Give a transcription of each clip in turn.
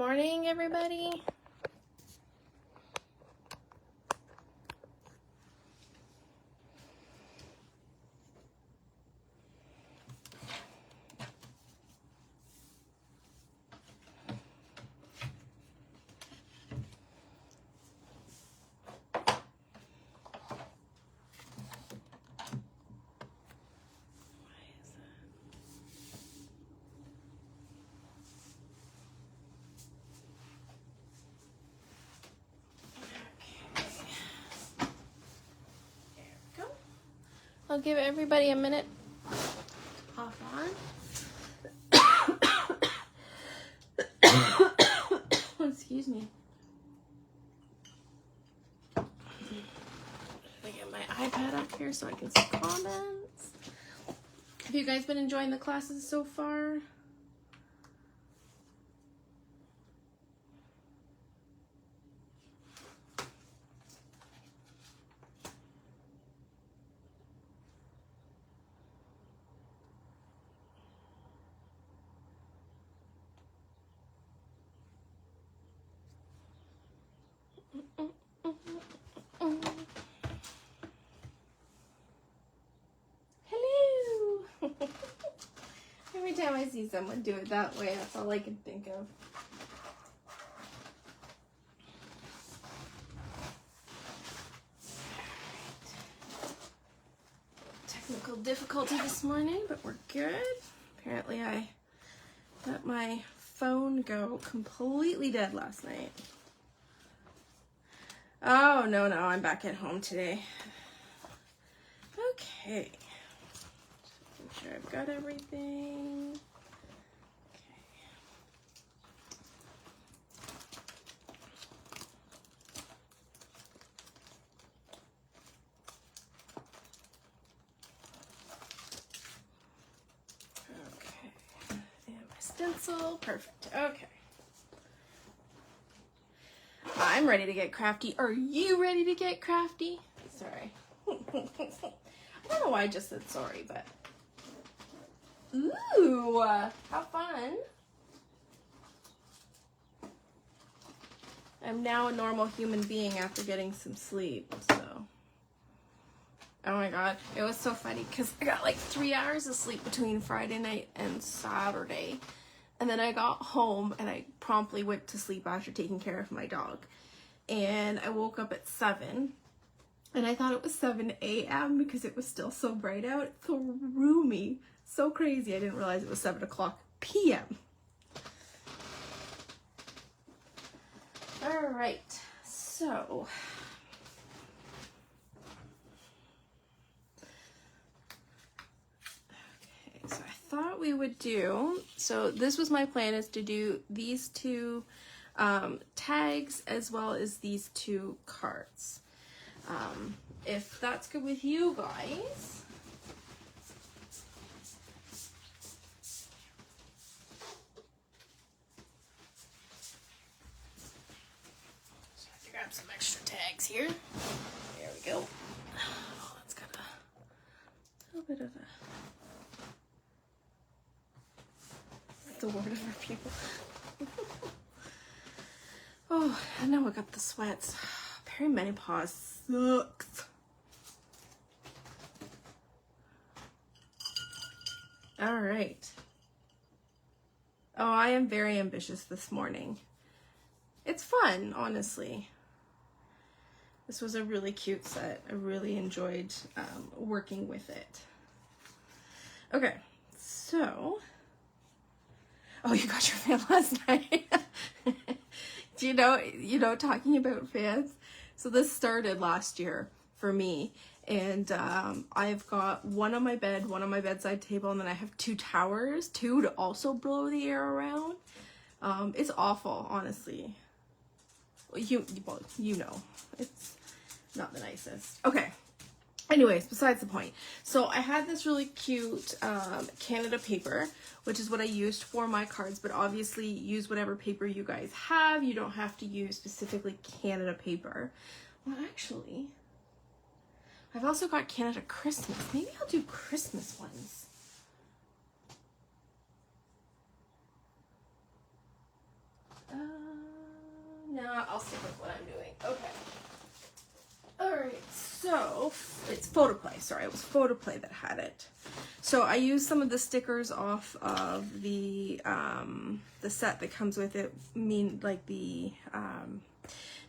morning, everybody. I'll give everybody a minute to hop on. Excuse me. I get my iPad up here so I can see comments. Have you guys been enjoying the classes so far? Hello! Every time I see someone do it that way, that's all I can think of. Technical difficulty this morning, but we're good. Apparently I let my phone go completely dead last night. Oh, no, I'm back at home today. Okay. Just make sure I've got everything. Okay. And my stencil. Perfect. Okay. I'm ready to get crafty. Are you ready to get crafty? Sorry. I don't know why I just said sorry, but... Ooh, how fun. I'm now a normal human being after getting some sleep, so... Oh my god, it was so funny because I got like 3 hours of sleep between Friday night and Saturday. And then I got home and I promptly went to sleep after taking care of my dog. And I woke up at 7. And I thought it was 7 a.m. because it was still so bright out. It threw me so crazy. I didn't realize it was 7 o'clock p.m. All right, so... Okay, so I thought we would do... So this was my plan, is to do these two tags as well as these two cards. If that's good with you guys. So I have to grab some extra tags here. There we go. Oh, it's got a little bit of a word of our people. Oh, and now I got the sweats. Perimenopause sucks. All right. Oh, I am very ambitious this morning. It's fun, honestly. This was a really cute set. I really enjoyed working with it. Okay, so... Oh, you got your fan last night. Do you know, talking about fans? So this started last year for me, and I've got one on my bed, one on my bedside table, and then I have two towers, two to also blow the air around. It's awful, honestly. You know, it's not the nicest. Okay. Anyways, besides the point. So I had this really cute Canada paper, which is what I used for my cards, but obviously use whatever paper you guys have. You don't have to use specifically Canada paper. Well, actually, I've also got Canada Christmas. Maybe I'll do Christmas ones. No, I'll stick with what I'm doing. Okay. Alright, so it's Photoplay. Sorry, it was Photoplay that had it. So I used some of the stickers off of the set that comes with it, like the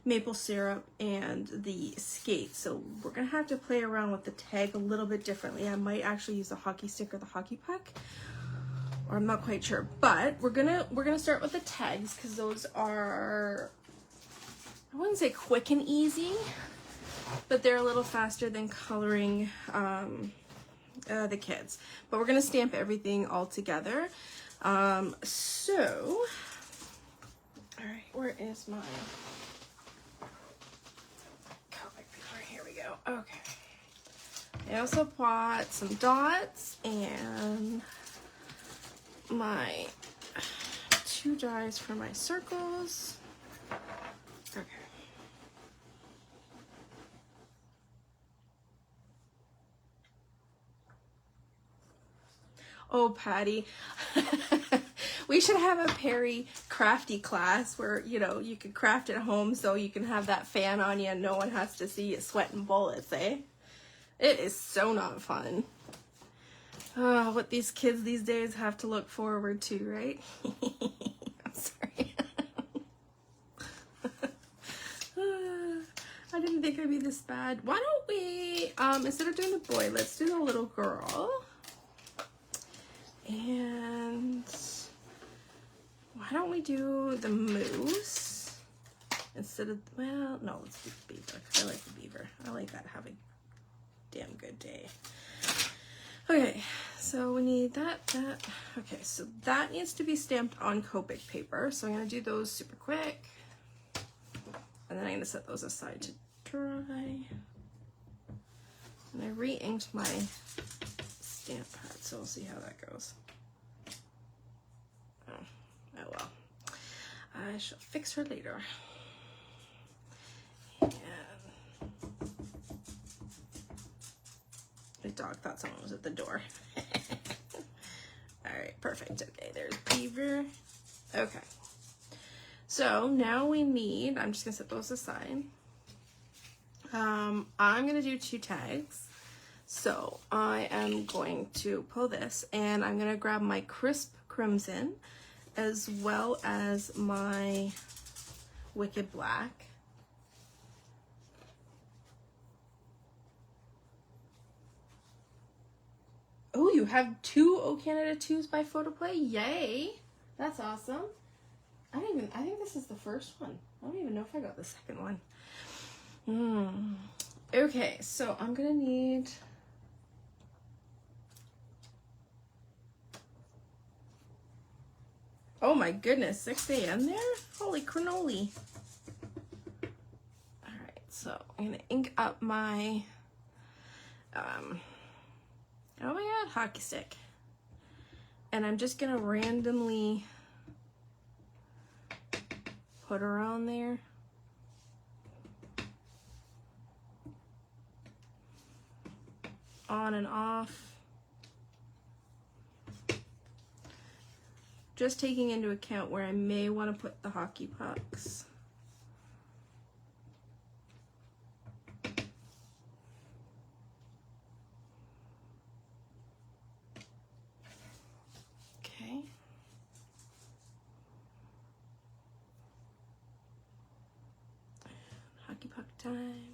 maple syrup and the skate. So we're gonna have to play around with the tag a little bit differently. I might actually use the hockey stick or the hockey puck, or I'm not quite sure. But we're gonna start with the tags because those are, I wouldn't say quick and easy, but they're a little faster than coloring the kids. But we're gonna stamp everything all together. So, all right, where is my comic paper? Here we go. Okay. I also bought some dots and my 2 dies for my circles. Okay. Oh, Patty, we should have a Perry crafty class where, you know, you could craft at home so you can have that fan on you and no one has to see you sweating bullets, eh? It is so not fun. Oh, what these kids these days have to look forward to, right? I'm sorry. I didn't think it'd be this bad. Why don't we, instead of doing the boy, let's do the little girl. And why don't we do the moose instead of, well, no, let's do the beaver. I like the beaver. I like that. Have a damn good day. Okay, so we need that. Okay, so that needs to be stamped on Copic paper. So I'm going to do those super quick. And then I'm going to set those aside to dry. And I re-inked my stamp pad, so we'll see how that goes. Oh well. I shall fix her later. And the dog thought someone was at the door. Alright, perfect. Okay, there's Beaver. Okay. So now we need, I'm just going to set those aside. I'm going to do 2 tags. So I am going to pull this and I'm going to grab my Crisp Crimson as well as my Wicked Black. Oh, you have 2 O Canada 2s by Photoplay? Yay! That's awesome. I think this is the first one. I don't even know if I got the second one. Okay, so I'm gonna need, oh my goodness, 6 a.m. there? Holy cannoli. Alright, so I'm gonna ink up my, oh my god, hockey stick. And I'm just gonna randomly put her on there. On and off. Just taking into account where I may want to put the hockey pucks. Okay. Hockey puck time.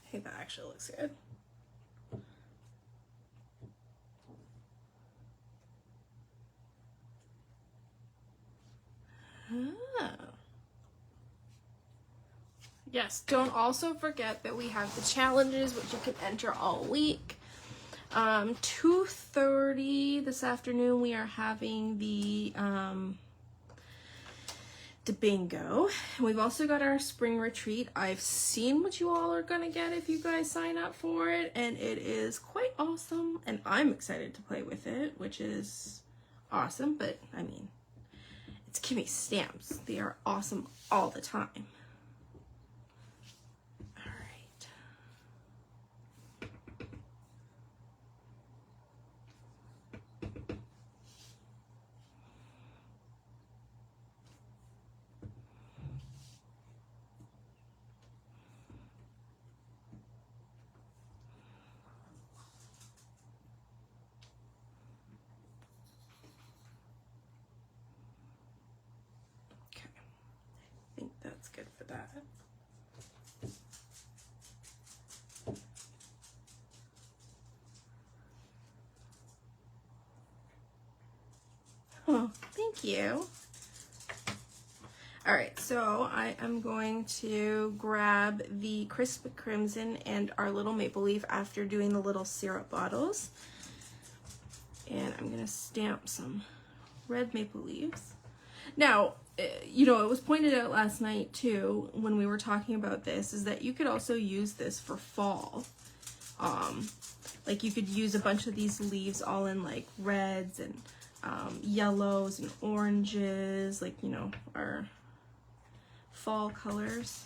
I think that actually looks good. Yes, don't also forget that we have the challenges, which you can enter all week. 2:30 this afternoon, we are having the bingo. We've also got our spring retreat. I've seen what you all are gonna get if you guys sign up for it, and it is quite awesome, and I'm excited to play with it, which is awesome. But I mean, it's Kimmy stamps. They are awesome all the time. All right. I think that's good for that. Oh, thank you. All right, so I am going to grab the Crisp Crimson and our little Maple Leaf after doing the little syrup bottles. And I'm gonna stamp some red maple leaves. Now, you know, it was pointed out last night too, when we were talking about this, is that you could also use this for fall. Like you could use a bunch of these leaves all in like reds and yellows and oranges, like, you know, our fall colors.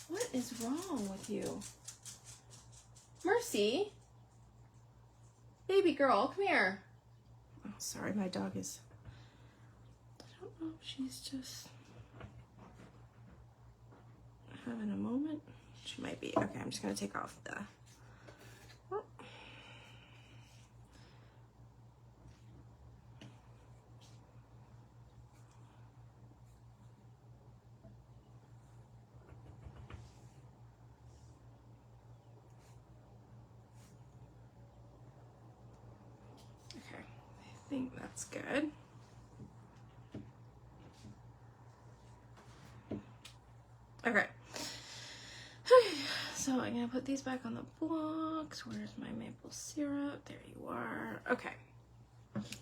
What is wrong with you? Mercy? Baby girl, come here. Oh, sorry, my dog is... I don't know if she's just having a moment. She might be. Okay, I'm just going to take off the... Oh. Okay, I think that's good. Okay. So I'm gonna put these back on the blocks. Where's my maple syrup? There you are. Okay.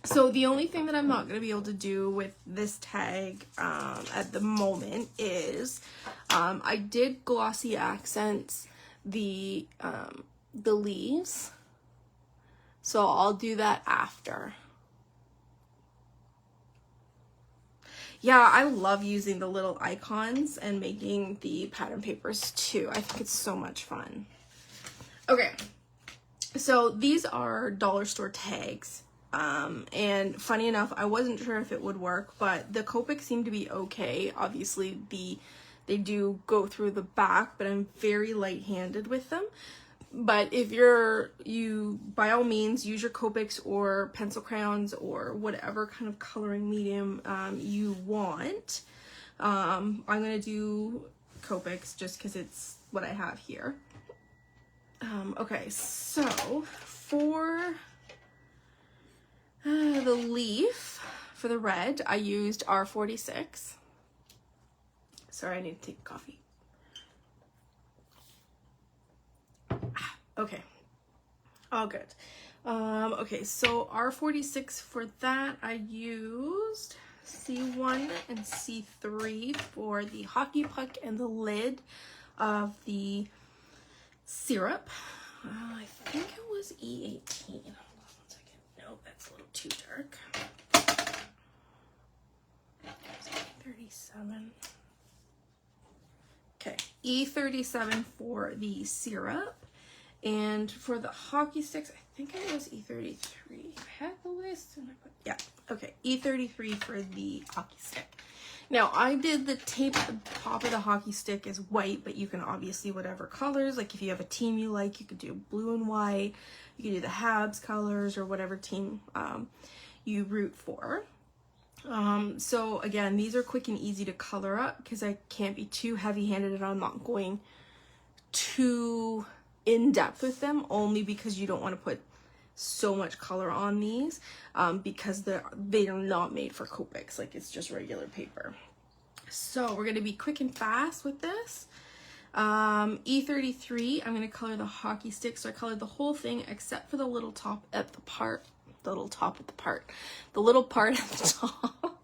So the only thing that I'm not gonna be able to do with this tag at the moment is I did glossy accents the leaves. So I'll do that after. Yeah, I love using the little icons and making the pattern papers too. I think it's so much fun. Okay, so these are dollar store tags. And funny enough, I wasn't sure if it would work, but the Copic seemed to be okay. Obviously, they do go through the back, but I'm very light-handed with them. But if you by all means use your Copics or pencil crayons or whatever kind of coloring medium you want. I'm gonna do Copics just because it's what I have here. Okay, so for the leaf, for the red, I used R46. Sorry, I need to take coffee. Okay, all good. Okay, so R46 for that, I used C1 and C3 for the hockey puck and the lid of the syrup. I think it was E18. Hold on 1 second. No, that's a little too dark. 37. Okay, E37 for the syrup. And for the hockey sticks, I think it was E33. I had the list and I put, yeah, okay, E33 for the hockey stick. Now, I did the tape at the top of the hockey stick is white, but you can obviously whatever colors, like if you have a team you like, you could do blue and white, you could do the Habs colors or whatever team you root for. So again, these are quick and easy to color up because I can't be too heavy-handed and I'm not going too in depth with them, only because you don't want to put so much color on these because they are not made for Copics, like it's just regular paper. So we're going to be quick and fast with this. E33, I'm going to color the hockey stick. So I colored the whole thing except for the little top at the part. The little top at the part. The little part at the top.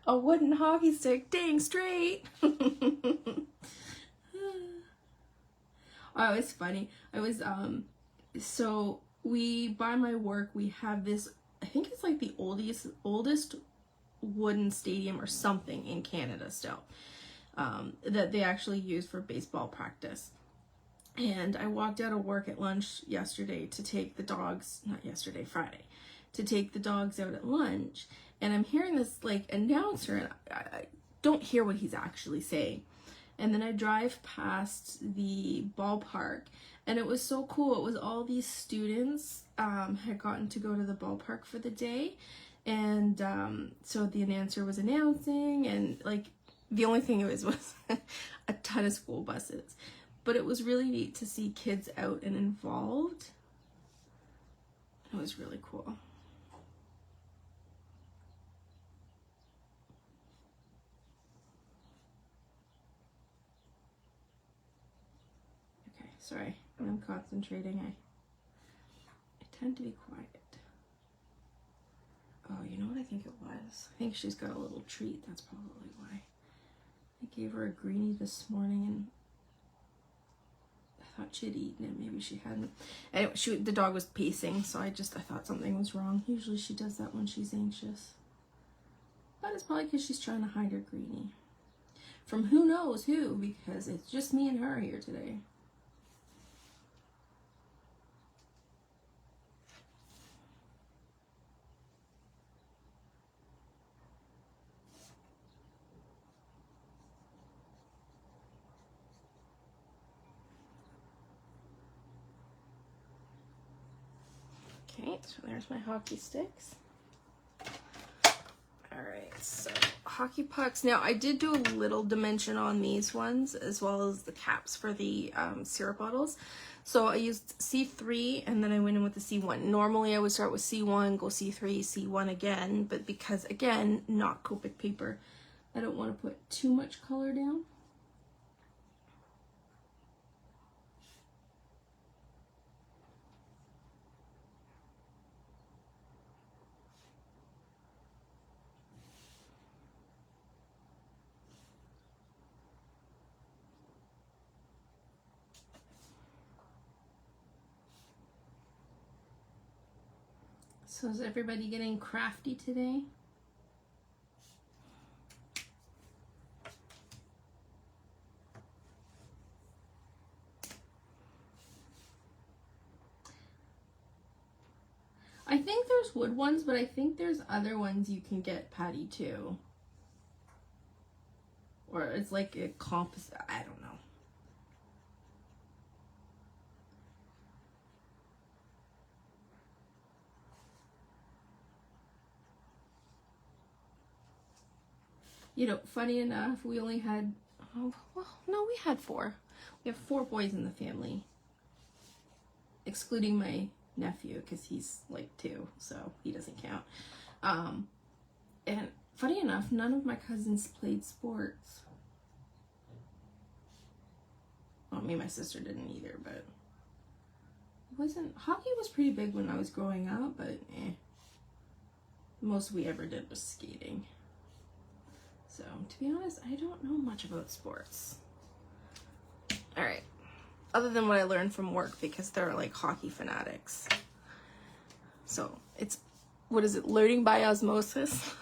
A wooden hockey stick. Dang straight. Oh, it's funny. I was, so we, by my work, we have this, I think it's like the oldest wooden stadium or something in Canada still, that they actually use for baseball practice. And I walked out of work at lunch yesterday to take the dogs, not yesterday, Friday, to take the dogs out at lunch. And I'm hearing this like announcer, and I don't hear what he's actually saying. And then I drive past the ballpark, and it was so cool. It was all these students had gotten to go to the ballpark for the day. And so the announcer was announcing, and like the only thing it was a ton of school buses. But it was really neat to see kids out and involved. It was really cool. Okay, sorry, when I'm concentrating, I tend to be quiet. Oh, you know what I think it was? I think she's got a little treat, that's probably why. I gave her a greenie this morning, and I thought she had eaten it. Maybe she hadn't. Anyway, the dog was pacing, so I thought something was wrong. Usually she does that when she's anxious. But it's probably because she's trying to hide her greenie. From who knows who, because it's just me and her here today. Okay, so there's my hockey sticks. Alright, so hockey pucks. Now, I did do a little dimension on these ones, as well as the caps for the syrup bottles. So I used C3, and then I went in with the C1. Normally, I would start with C1, go C3, C1 again, but because, again, not Copic paper, I don't want to put too much color down. So is everybody getting crafty today? I think there's wood ones, but I think there's other ones you can get, Patty, too. Or it's like a composite, I don't know. You know, funny enough, we only had, oh, well, no, we had 4. We have 4 boys in the family, excluding my nephew, because he's like 2, so he doesn't count. And funny enough, none of my cousins played sports. Well, me and my sister didn't either, but hockey was pretty big when I was growing up, but most we ever did was skating. So, to be honest, I don't know much about sports. All right. Other than what I learned from work, because they're like hockey fanatics. So, it's, what is it, learning by osmosis?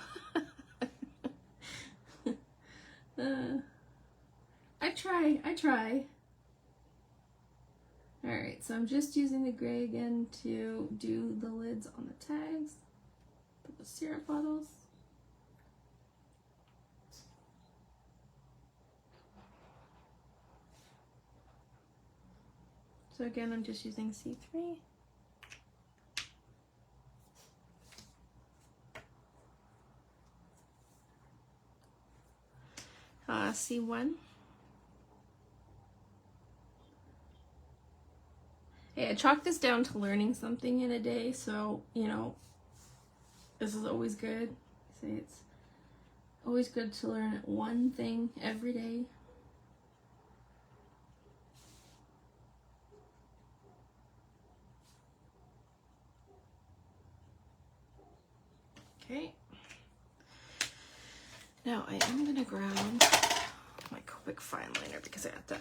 I try. All right, so I'm just using the gray again to do the lids on the tags, for the syrup bottles. So again, I'm just using C3. C1. Hey, I chalked this down to learning something in a day, so, you know, this is always good. I say it's always good to learn one thing every day. Okay. Now I am gonna grab my quick fine liner because I have to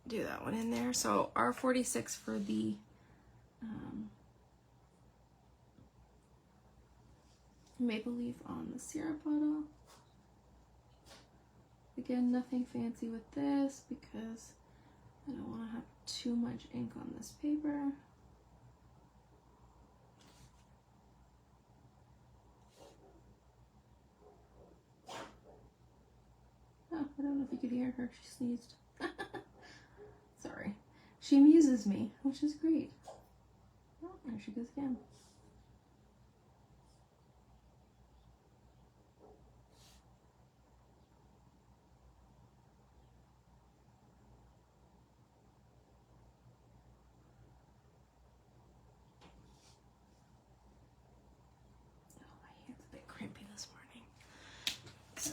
do that one in there. So R46 for the maple leaf on the syrup bottle. Again, nothing fancy with this because I don't want to have too much ink on this paper. Oh, I don't know if you could hear her. She sneezed. Sorry. She amuses me, which is great. Oh, there she goes again. Oh, my hand's a bit crampy this morning. So,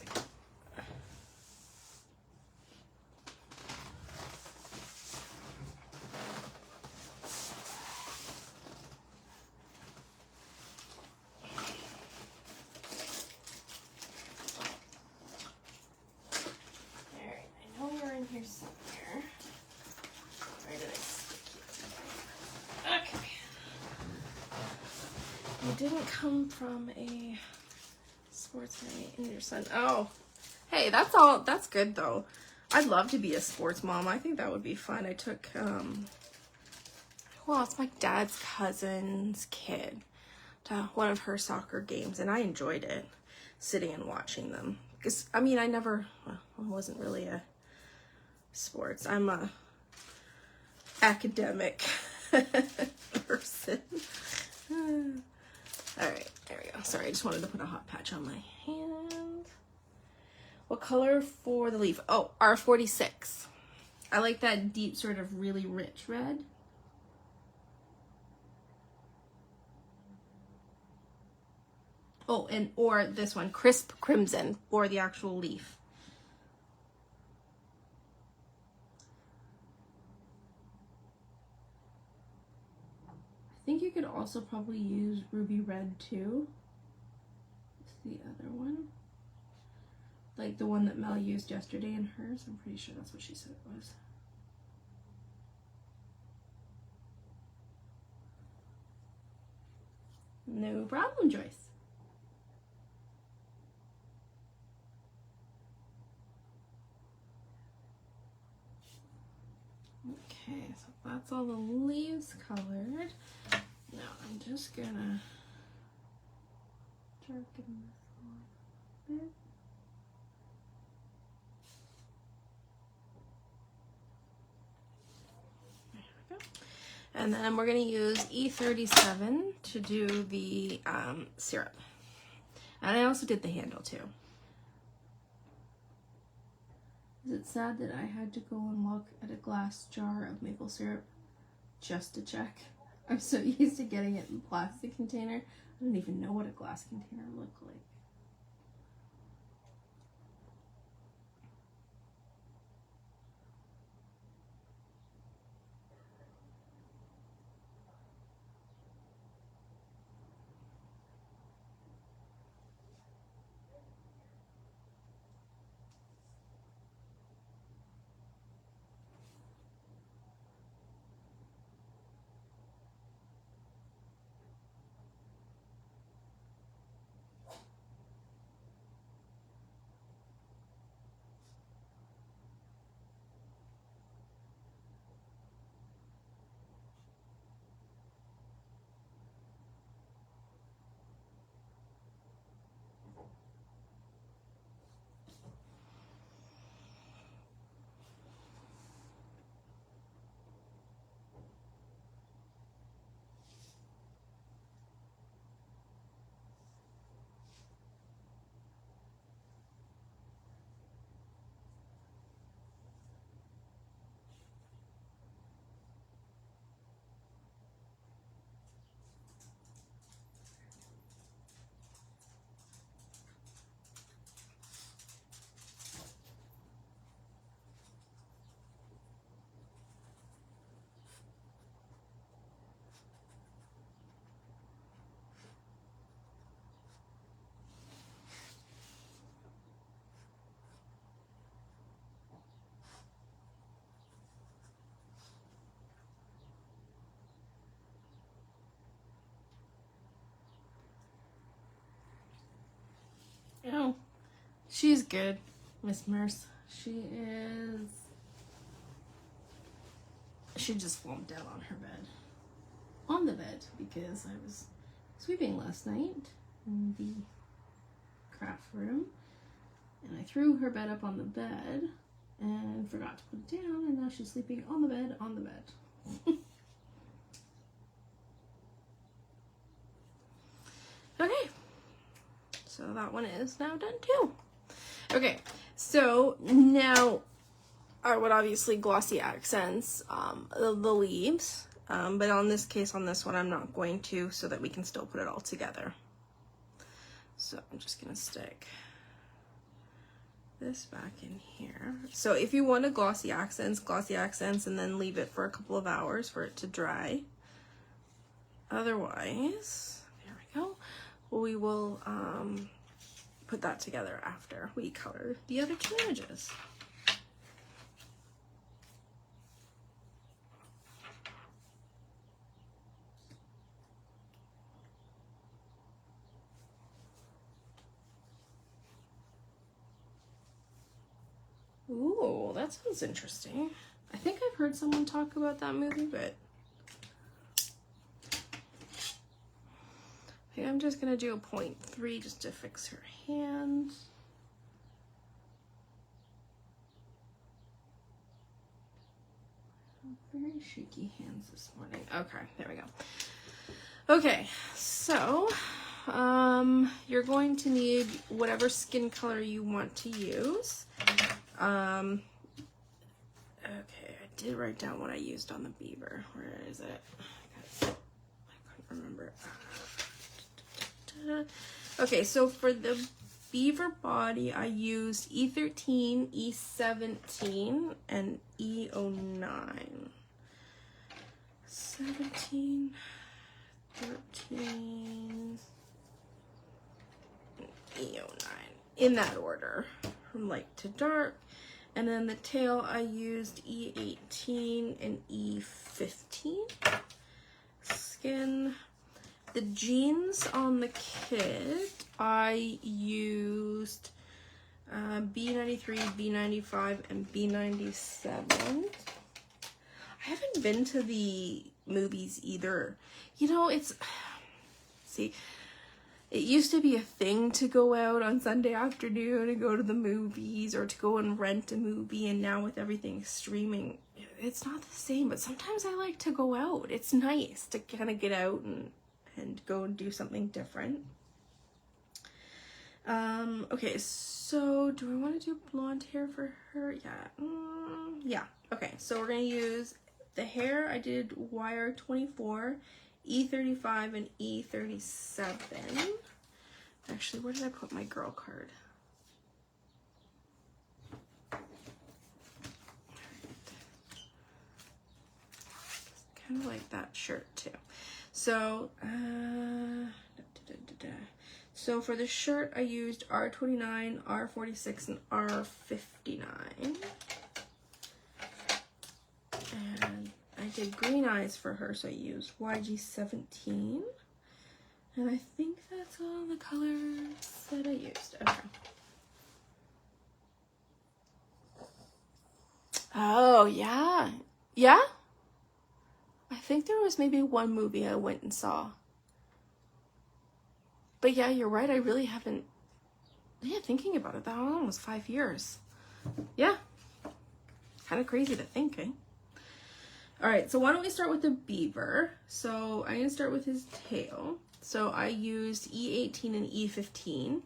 here somewhere. Where did I stick you? Okay. You didn't come from a sports night in your son. Oh, hey, that's all. That's good though. I'd love to be a sports mom. I think that would be fun. I took, well, it's my dad's cousin's kid to one of her soccer games, and I enjoyed it, sitting and watching them. Because, I mean, I wasn't really a sports. I'm a academic person. All right, there we go. Sorry, I just wanted to put a hot patch on my hand. What color for the leaf? Oh, R46. I like that deep sort of really rich red. Oh, or this one, crisp crimson for the actual leaf. I think you could also probably use ruby red too. It's the other one. Like the one that Mel used yesterday in hers. I'm pretty sure that's what she said it was. No problem, Joyce. Okay, so that's all the leaves colored. Now I'm just gonna darken this a little bit. There we go. And then we're gonna use E37 to do the syrup. And I also did the handle too. Is it sad that I had to go and look at a glass jar of maple syrup just to check? I'm so used to getting it in a plastic container. I don't even know what a glass container looked like. Oh, she's good, Miss Merce. She is. She just slumped down on her bed. On the bed, because I was sweeping last night in the craft room. And I threw her bed up on the bed and forgot to put it down, and now she's sleeping on the bed, Okay, so that one is now done too. Okay, so now I would obviously glossy accents the leaves, but on this one I'm not going to, so that we can still put it all together. So I'm just gonna stick this back in here. So if you want to glossy accents, and then leave it for a couple of hours for it to dry. Otherwise, there we go. We will put that together after we color the other two images. Ooh, that sounds interesting. I think I've heard someone talk about that movie, but I think I'm just gonna do a 0.3 just to fix her hand. Very shaky hands this morning. Okay, there we go. Okay, so you're going to need whatever skin color you want to use. Okay, I did write down what I used on the beaver. Where is it? I couldn't remember. Okay, so for the beaver body, I used E13, E17, and E09. 17, 13, E09. In that order, from light to dark. And then the tail, I used E18 and E15. Skin. The jeans on the kit, I used B93, B95, and B97. I haven't been to the movies either. You know, see, it used to be a thing to go out on Sunday afternoon and go to the movies or to go and rent a movie, and now with everything streaming, it's not the same, but sometimes I like to go out. It's nice to kind of get out and go and do something different. Okay, so do I want to do blonde hair for her? Yeah. Yeah. Okay, so we're going to use the hair. I did wire 24, E35, and E37. Actually, where did I put my girl card? Kind of like that shirt too. So, so for the shirt, I used R29, R46, and R59. And I did green eyes for her, so I used YG17. And I think that's all the colors that I used. Okay. Oh, yeah. Yeah? I think there was maybe one movie I went and saw. But yeah, you're right. I really haven't. Yeah, thinking about it, that was almost 5 years. Yeah. Kind of crazy to think, eh? All right, so why don't we start with the beaver? So I'm going to start with his tail. So I used E18 and E15.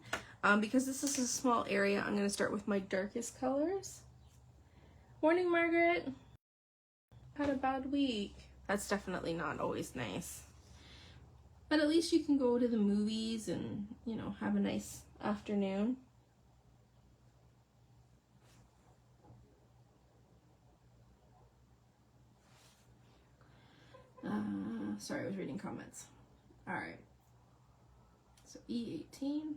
Because this is a small area, I'm going to start with my darkest colors. Morning, Margaret. Had a bad week. That's definitely not always nice. But at least you can go to the movies and, you know, have a nice afternoon. Sorry, I was reading comments. All right. So E18.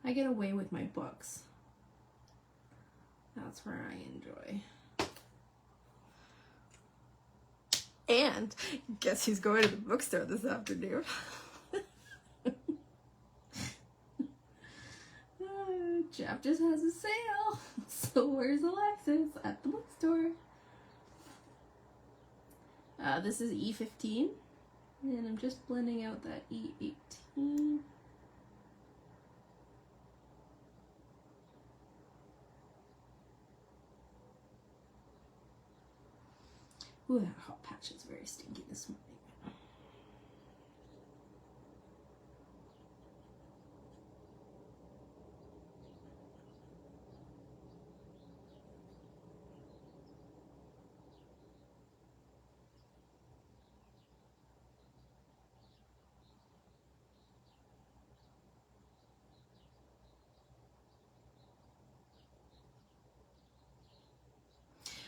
I get away with my books. That's where I enjoy. And guess who's going to the bookstore this afternoon? Chapters has a sale. So where's Alexis? At the bookstore. This is E15. And I'm just blending out that E18. Ooh, that hot patch is very stinky this morning.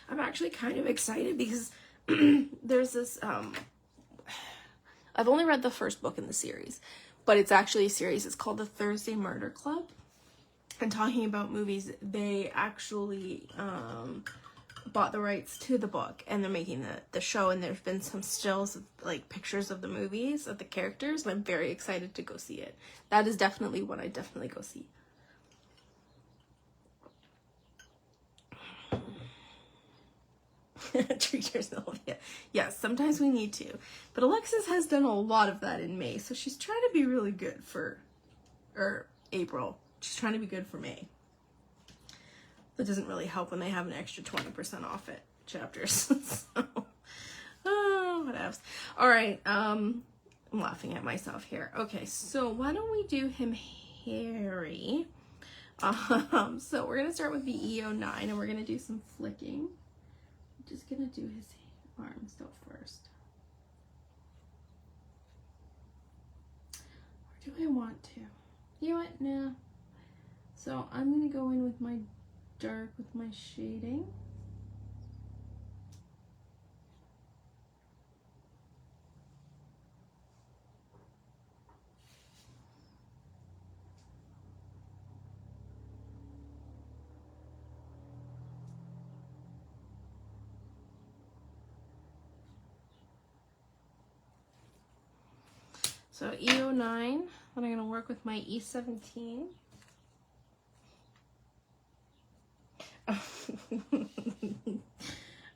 I'm actually kind of excited because there's this, I've only read the first book in the series, but it's actually a series. It's called The Thursday Murder Club. And talking about movies, they actually bought the rights to the book, and they're making the show, and there's been some stills of like pictures of the movies, of the characters, and I'm very excited to go see it. That is definitely what I definitely go see. Treat yourself, yeah. Yes, sometimes we need to. But Alexis has done a lot of that in May, so she's trying to be really good for, or April. She's trying to be good for May. That doesn't really help when they have an extra 20% off at Chapters. So, oh, what else? All right, I'm laughing at myself here. Okay, so why don't we do him hairy? So we're gonna start with the E09, and we're gonna do some flicking. Just gonna do his arms though first. Or do I want to? You know what? No. So I'm gonna go in with my dark with my shading. So E09, then I'm going to work with my E17.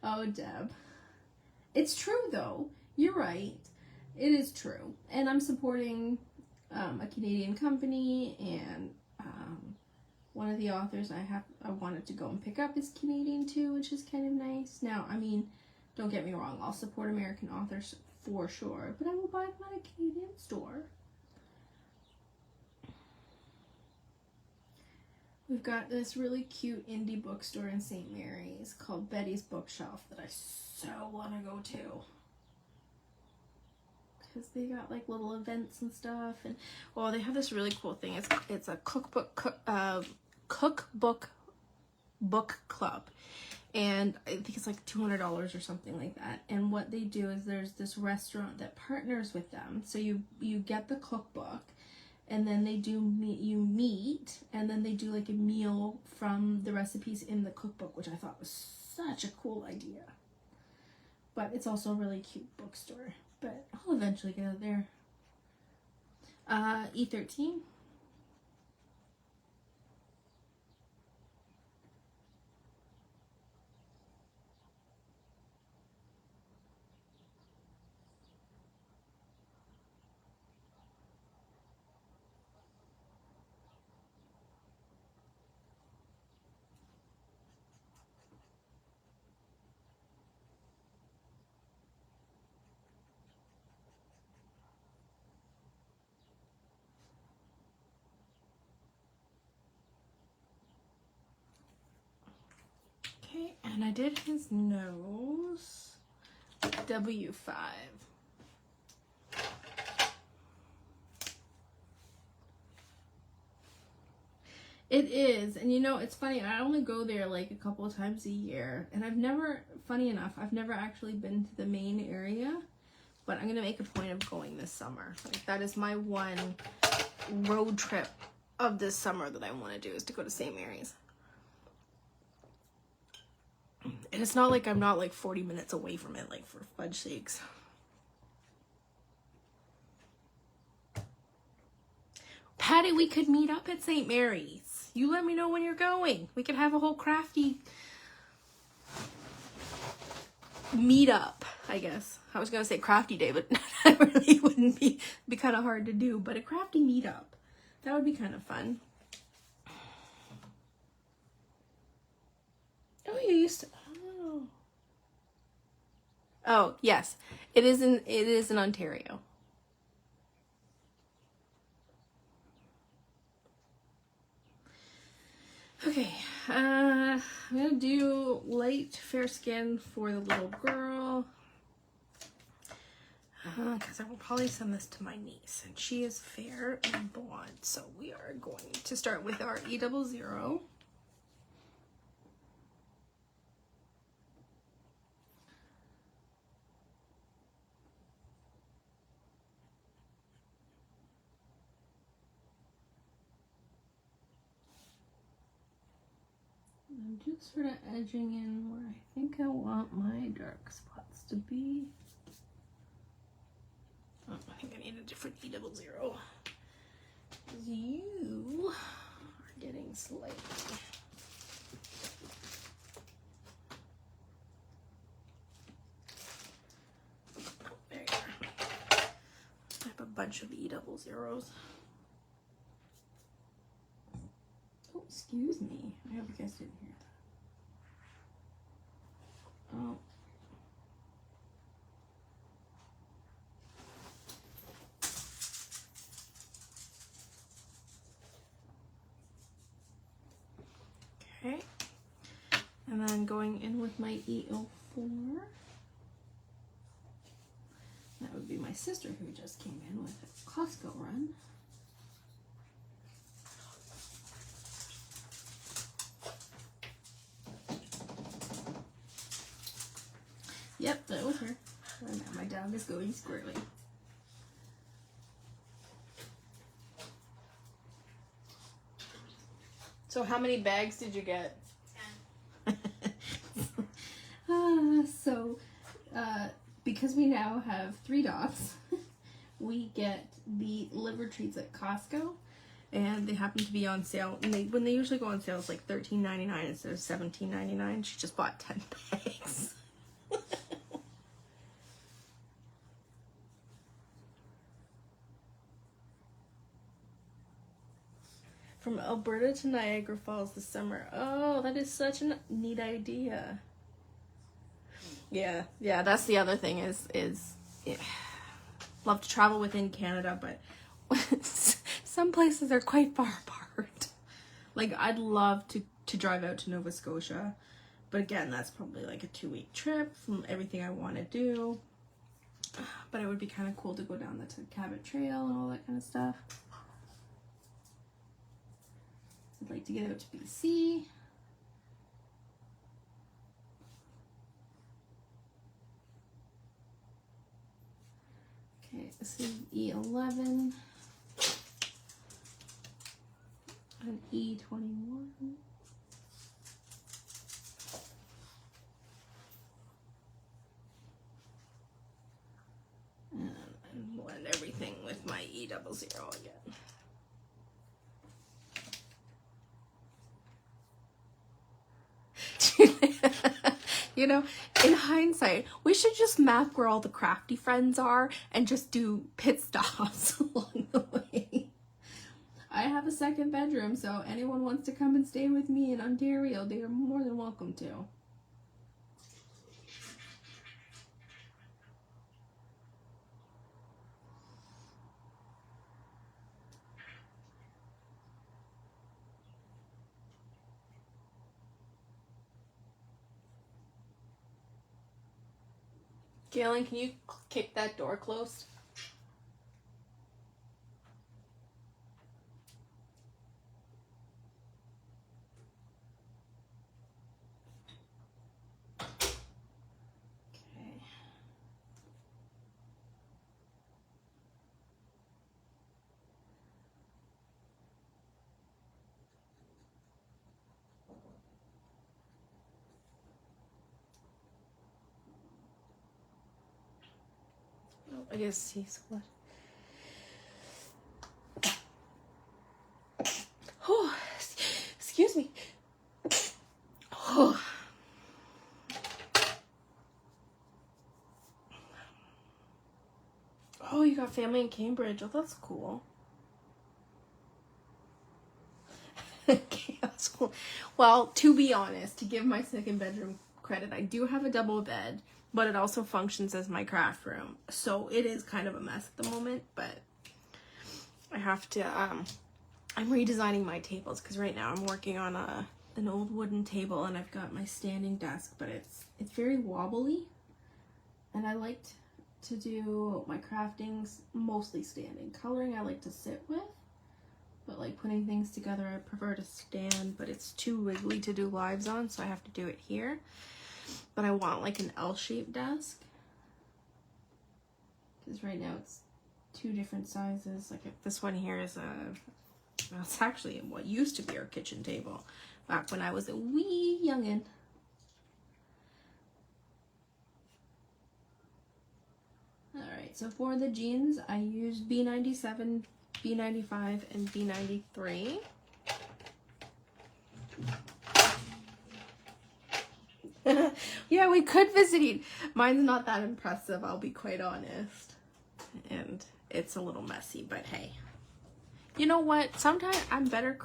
Oh, Deb. It's true, though. You're right. It is true. And I'm supporting a Canadian company, and one of the authors I wanted to go and pick up is Canadian, too, which is kind of nice. Now, I mean, don't get me wrong. I'll support American authors for sure, but I will buy them at a Canadian store. We've got this really cute indie bookstore in St. Mary's called Betty's Bookshelf that I so want to go to. Because they got like little events and stuff, and well, they have this really cool thing. It's a cookbook book club, and I think it's like $200 or something like that. And what they do is there's this restaurant that partners with them, so you get the cookbook, and then they do meet, and then they do like a meal from the recipes in the cookbook, which I thought was such a cool idea. But it's also a really cute bookstore. But I'll eventually get out there. E13. Okay, and I did his nose. W5. It is, and you know, it's funny, I only go there like a couple of times a year, and I've never actually been to the main area, but I'm gonna make a point of going this summer. Like, that is my one road trip of this summer that I want to do, is to go to St. Mary's. And it's not like I'm not like 40 minutes away from it, like, for fudge sakes. Patty, we could meet up at St. Mary's. You let me know when you're going. We could have a whole crafty meetup, I guess. I was gonna say crafty day, but that really wouldn't be kind of hard to do. But a crafty meetup, that would be kind of fun. Oh, you used to. Oh. Oh, yes, it is in Ontario. Okay, I'm gonna do light fair skin for the little girl. Because I will probably send this to my niece, and she is fair and blonde. So we are going to start with our E00. I'm just sort of edging in where I think I want my dark spots to be. Oh, I think I need a different E00. You are getting slightly. Oh, there you are. I have a bunch of E00s. Oh, excuse me. I hope you guys didn't hear that. Oh. Okay. And then going in with my E04. That would be my sister who just came in with a Costco run. Yep, that was her. And now my dog is going squirrely. So how many bags did you get? 10. Because we now have 3 dogs, we get the liver treats at Costco, and they happen to be on sale. And when they usually go on sale, it's like $13.99 instead of $17.99. She just bought 10 bags. From Alberta to Niagara Falls this summer. Oh, that is such a neat idea. Yeah, that's the other thing is yeah, love to travel within Canada, but some places are quite far apart. Like, I'd love to drive out to Nova Scotia, but again, that's probably like a 2-week trip from everything I want to do. But it would be kind of cool to go down the Cabot Trail and all that kind of stuff. I'd like to get out to BC. Okay, this is E11 and E21. And blend everything with my E00 again. You know, in hindsight, we should just map where all the crafty friends are and just do pit stops along the way. I have a second bedroom, so anyone wants to come and stay with me in Ontario, they are more than welcome to. Galen, can you kick that door closed? Okay. I guess he's what? Oh, excuse me. Oh. Oh, you got family in Cambridge. Oh, that's cool. Okay, that's cool. Well, to be honest, to give my second bedroom credit, I do have a double bed, but it also functions as my craft room. So it is kind of a mess at the moment, but I have to, I'm redesigning my tables because right now I'm working on an old wooden table and I've got my standing desk, but it's very wobbly, and I like to do my craftings mostly standing. Coloring I like to sit with, but like putting things together I prefer to stand, but it's too wiggly to do lives on, so I have to do it here. But I want like an L-shaped desk, because right now it's two different sizes. Like this one here is well, it's actually what used to be our kitchen table back when I was a wee youngin'. Alright, so for the jeans, I used B97, B95, and B93. Yeah, we could visit you. Mine's not that impressive, I'll be quite honest. And it's a little messy, but hey. You know what? Sometimes I'm better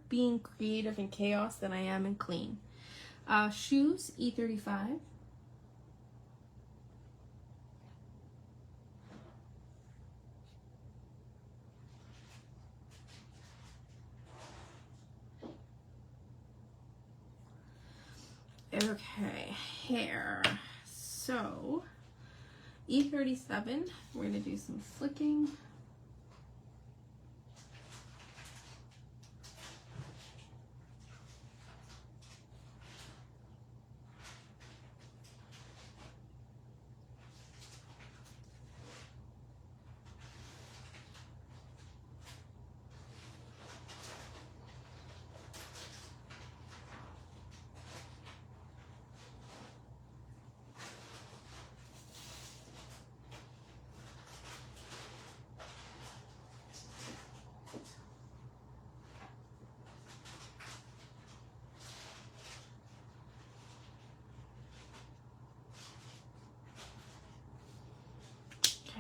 being creative in chaos than I am in clean. Shoes, E35. Okay, hair. So, E37, we're going to do some flicking.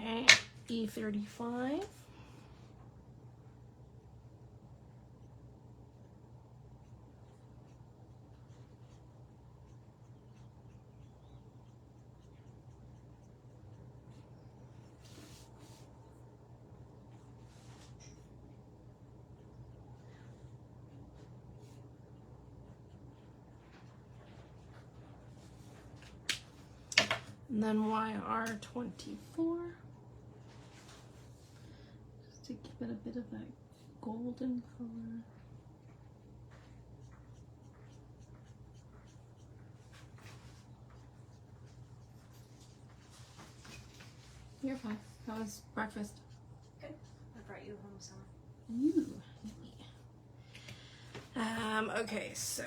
Okay, E35. And then YR24. Just to give it a bit of that golden color. You're fine. How was breakfast? Good. I brought you home some. Okay, so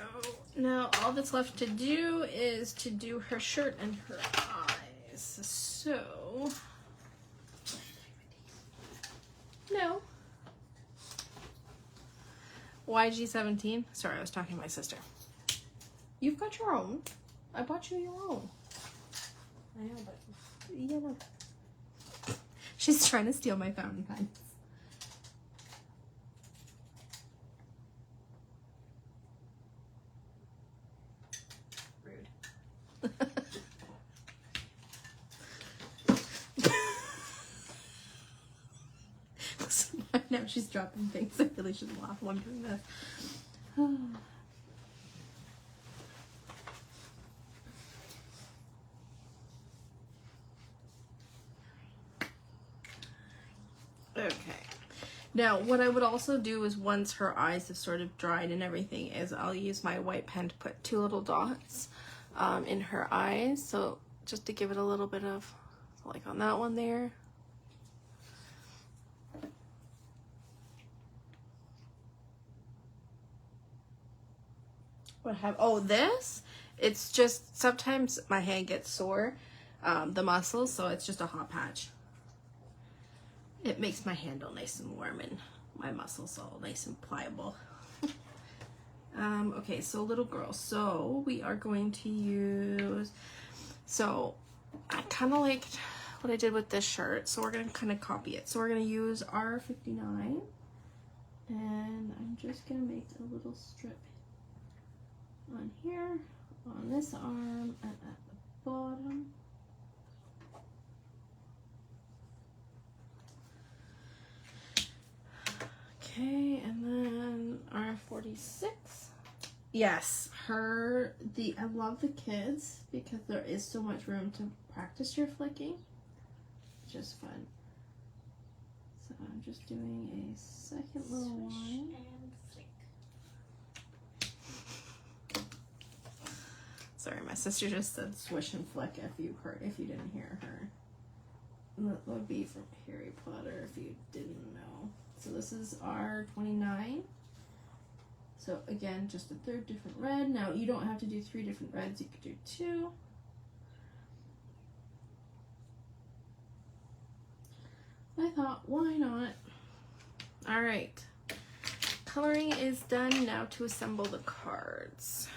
now all that's left to do is to do her shirt and her eyes. So, no. YG17. Sorry, I was talking to my sister. You've got your own. I bought you your own. I know, but You know. She's trying to steal my fountain pen. rude. Now she's dropping things. I really shouldn't laugh while I'm doing this. Okay. Now, what I would also do is once her eyes have sort of dried and everything is I'll use my white pen to put 2 little dots in her eyes. So just to give it a little bit of, like on that one there. What have, oh, this? It's just, sometimes my hand gets sore, the muscles, so it's just a hot patch. It makes my handle nice and warm and my muscles all nice and pliable. Okay, so little girl. So we are going to use, so I kind of liked what I did with this shirt, so we're going to kind of copy it. So we're going to use R59, and I'm just going to make a little strip on here, on this arm, and at the bottom. Okay, and then R46. Yes, I love the kids because there is so much room to practice your flicking, which is fun. So I'm just doing a second little one. And flick. Sorry, my sister just said swish and flick if you didn't hear her. And that would be from Harry Potter if you didn't know. So this is R29. So again, just a third different red. Now you don't have to do 3 different reds, you could do 2. I thought, why not? All right, coloring is done. Now to assemble the cards.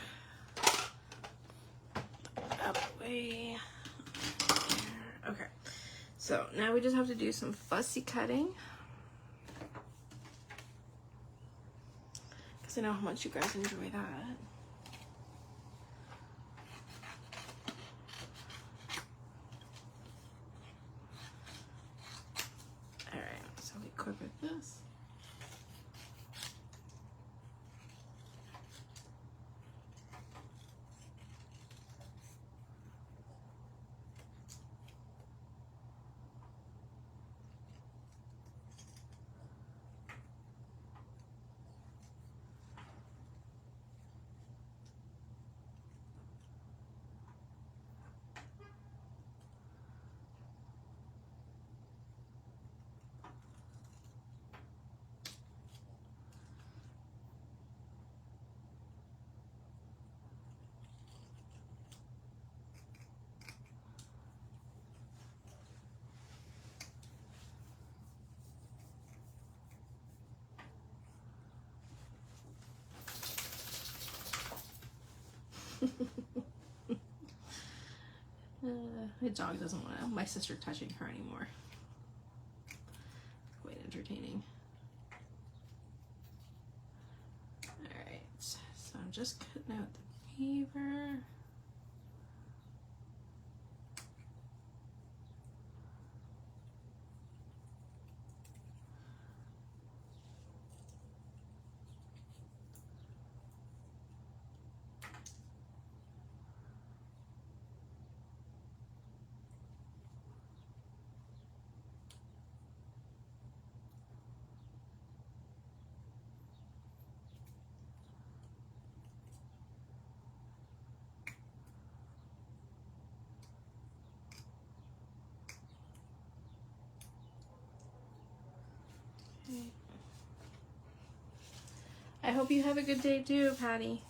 Up way. Okay, so now we just have to do some fussy cutting. I know how much you guys enjoy that. Alright, so we quick with this. My dog doesn't want my sister touching her anymore. Quite entertaining. Alright, so I'm just cutting out the beaver. I hope you have a good day too, Patty.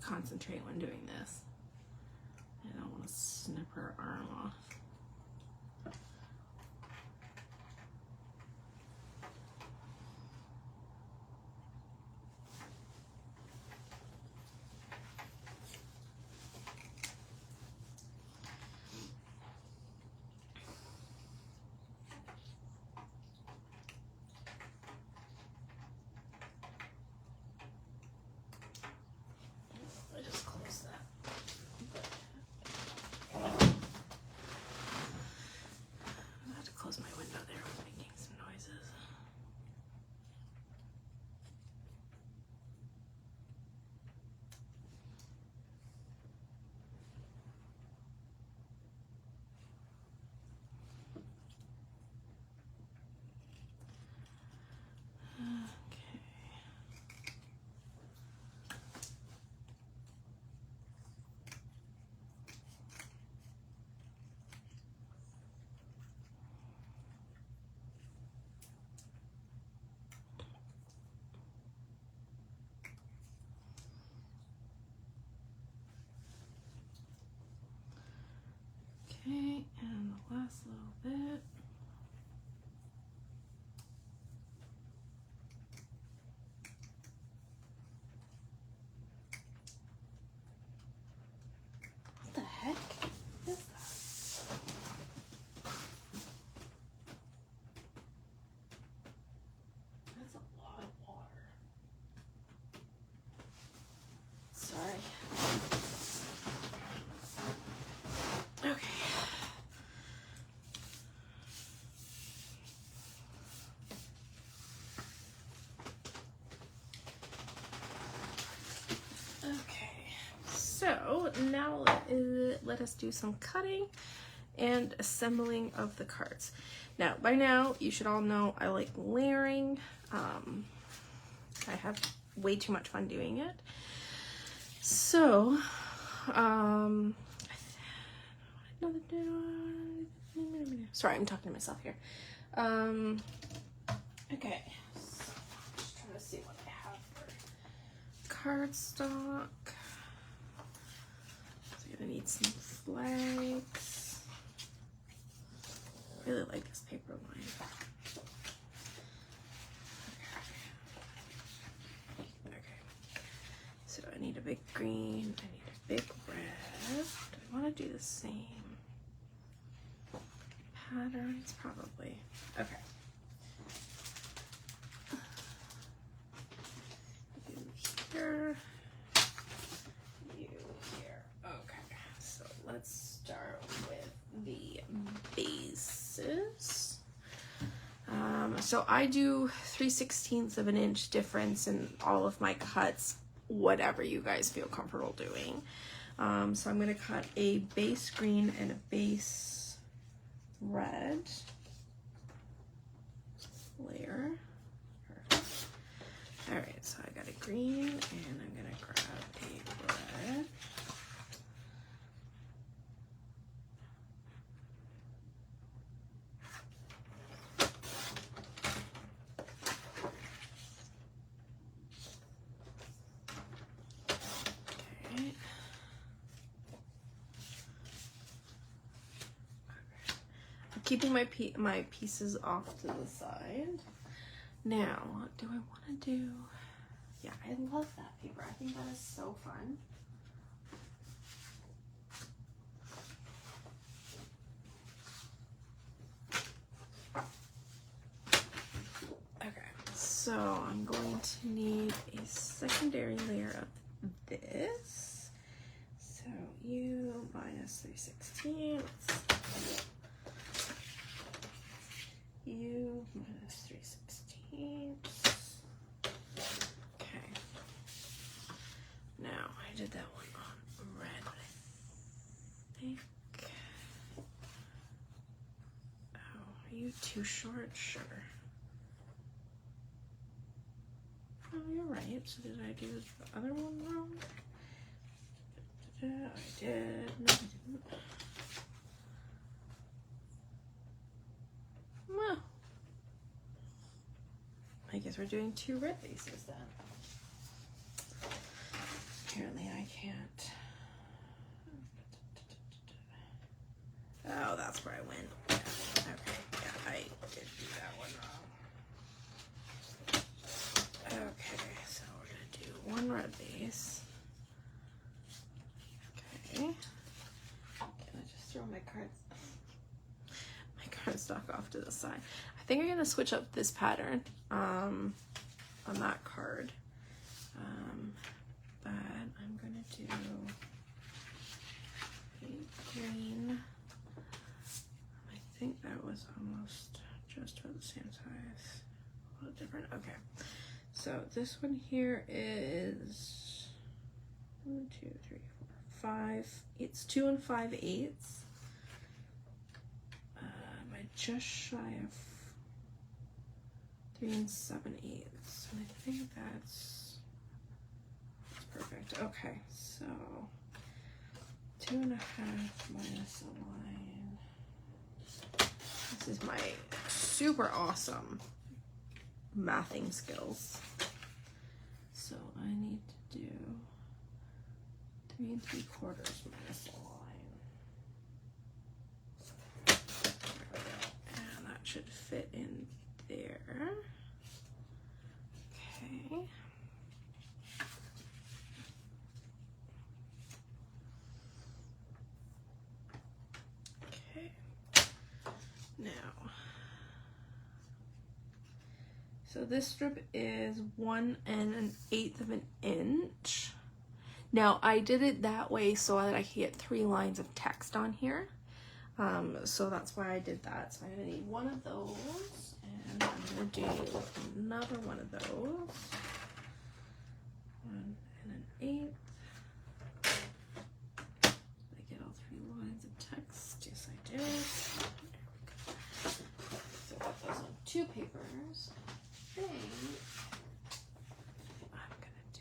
concentrate when doing this. I don't want to snip her arm off. Okay, and the last little bit. What the heck is that? That's a lot of water. Sorry. Okay. So now let us do some cutting and assembling of the cards. Now, by now, you should all know I like layering. I have way too much fun doing it. So, sorry, I'm talking to myself here. Okay, so just trying to see what I have for cardstock. I need some flags. I really like this paper line. Okay. So I need a big green. I need a big red. Do I want to do the same patterns? Probably. Okay. You here. Let's start with the bases. So I do 3/16 of an inch difference in all of my cuts, whatever you guys feel comfortable doing. So I'm going to cut a base green and a base red layer. Perfect. All right, so I got a green and I'm going to grab a red. Keeping my pieces off to the side. Now, what do I want to do? Yeah, I love that paper. I think that is so fun. Okay, so I'm going to need a secondary layer of this. So U minus 3/16. U minus 3/16. Okay. Now I did that one on red, but I think. Oh, are you too short? Sure. Oh, you're right. So did I do the other one wrong? I did. No, I didn't. Well, I guess we're doing 2 red bases then. apparently I can't. Oh, that's where I went. Yeah. Okay, yeah, I did do that one wrong. Okay, so we're gonna do one red base. Okay. Can I just throw my cardstock off to the side? I think I'm gonna switch up this pattern on that card. But I'm gonna do green. I think that was almost just about the same size. A little different. Okay. So this one here is 1, 2, 3, 4, 5. It's 2 5/8. I'm just shy of 3 7/8, and I think that's perfect. Okay, so 2.5 minus a line. This is my super awesome mathing skills. So I need to do 3 3/4 minus a line. There we go. And that should fit in there. Okay. Okay. Now, so this strip is 1 1/8 of an inch. Now I did it that way so that I could get 3 lines of text on here. So that's why I did that. So I'm gonna need one of those, and I'm gonna do another one of those. 1 1/8. Did I get all 3 lines of text? Yes, I did. There we go. So I got those on 2 papers. I think I'm gonna do.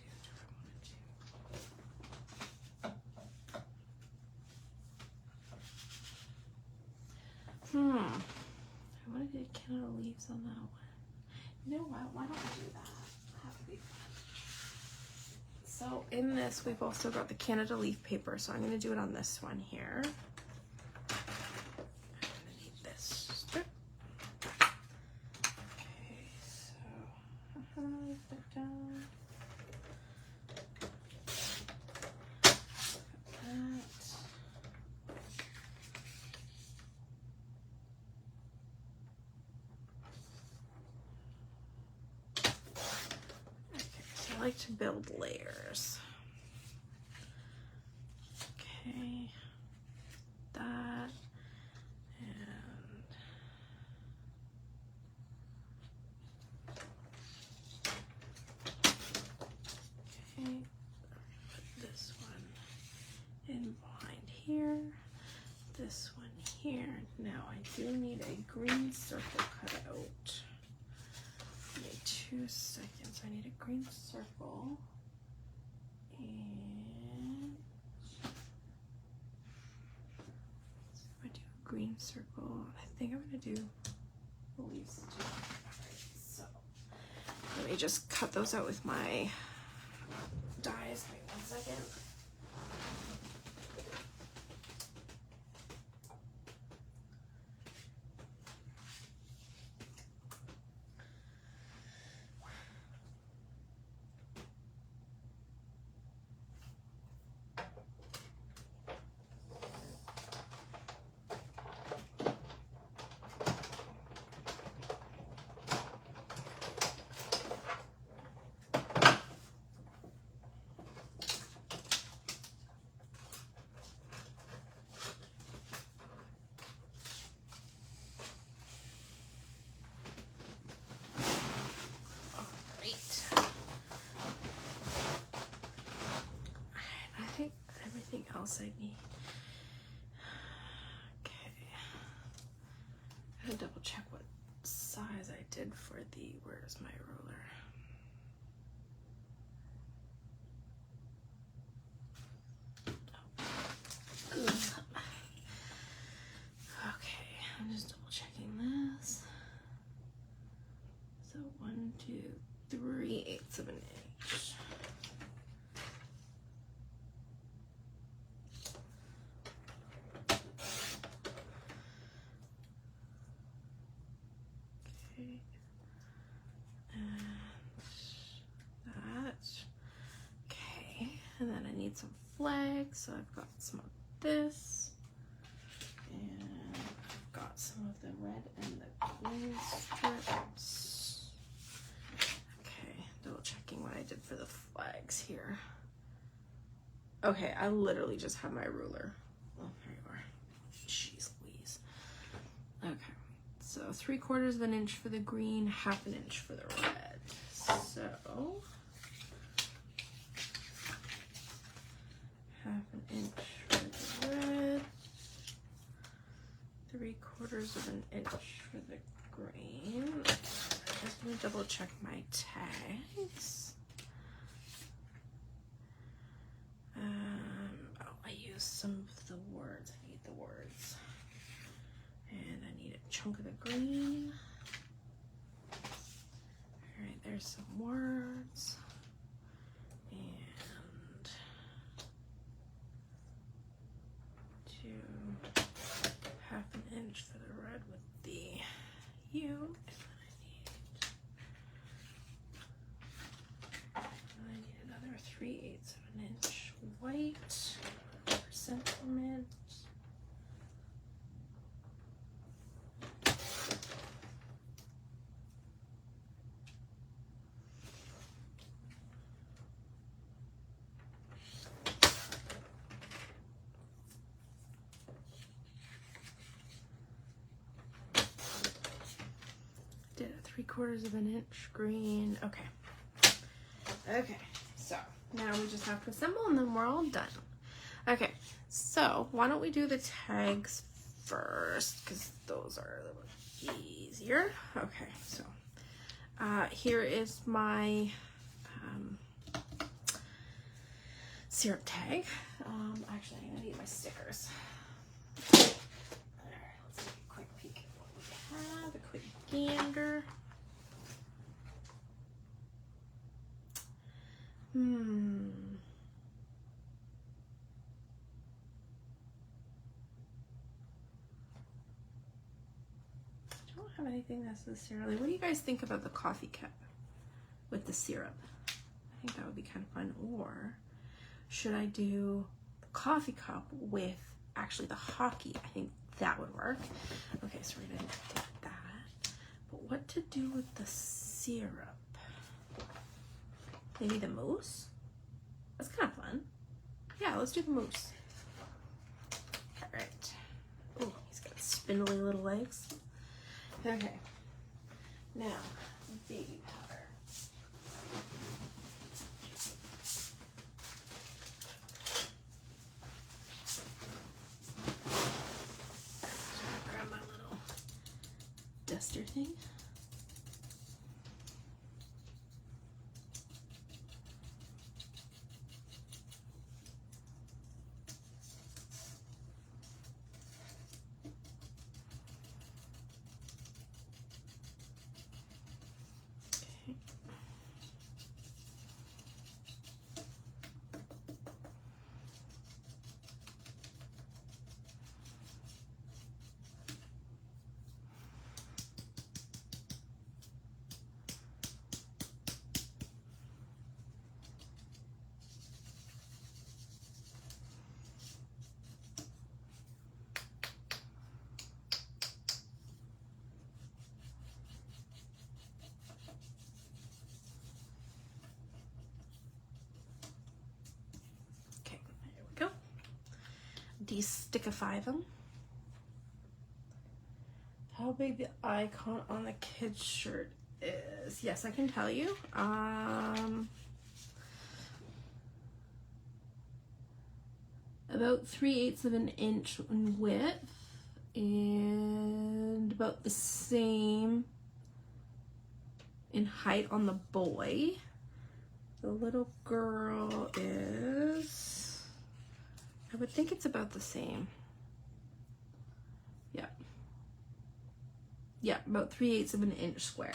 I want to get Canada leaves on that one. You know what? Why don't we do that? That would be fun. So in this, we've also got the Canada leaf paper. So I'm going to do it on this one here. I'm going to need this strip. Okay, so put it down. That. I like to build layers. Okay, that, and okay, put this one in behind here, this one here. Now I do need a green circle cut out. Give me 2 seconds. I need a green circle. And so if I do a green circle, I think I'm gonna do the leaves too. Alright, so let me just cut those out with my dies. Wait 1 second. Else I need. Okay. I gotta double check what size I did for the. Where's my ruler? Oh. Okay, I'm just double checking this. So 1, 2, 3/8 of an inch. need some flags, so I've got some of this. And I've got some of the red and the green strips. Okay, double checking what I did for the flags here. Okay, I literally just have my ruler. Oh, there you are. Jeez Louise. Okay, so 3/4 of an inch for the green, 1/2 an inch for the red. So 1/2 an inch for the red, 3/4 of an inch for the green. I'm just gonna double check my tags. I used some of the words. I need the words. And I need a chunk of the green. All right, there's some words. And 1/2 an inch for the red with the U. And I need another 3/8 of an inch white for sentiment. Did a 3/4 of an inch green. Okay. Okay, so now we just have to assemble and then we're all done. Okay, so why don't we do the tags first, because those are a little easier. Okay, so here is my syrup tag. Actually, I'm gonna need my stickers. All right, let's take a quick peek at what we have, a quick gander. I don't have anything necessarily. What do you guys think about the coffee cup with the syrup? I think that would be kind of fun. Or should I do the coffee cup with actually the hockey? I think that would work. Okay, so we're gonna do that. But what to do with the syrup? Maybe the mousse? That's kind of fun. Yeah, let's do the mousse. All right. Oh, he's got spindly little legs. Okay. Now, baby powder. Grab my little duster thing. De-stickify them. How big the icon on the kid's shirt is? Yes, I can tell you. About 3/8 of an inch in width and about the same in height on the boy. The little girl is, I would think it's about the same. Yeah. Yeah, about 3/8 of an inch square.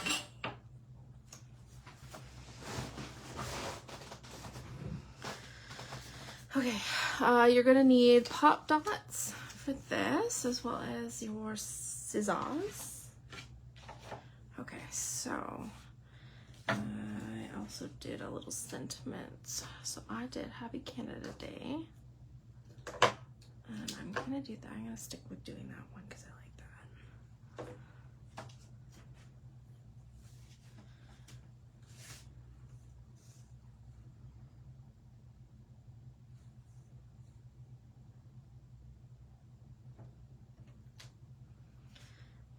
Okay, you're gonna need pop dots for this as well as your scissors. Okay, so I also did a little sentiments. So I did Happy Canada Day. And I'm gonna do that. I'm gonna stick with doing that one because I like that.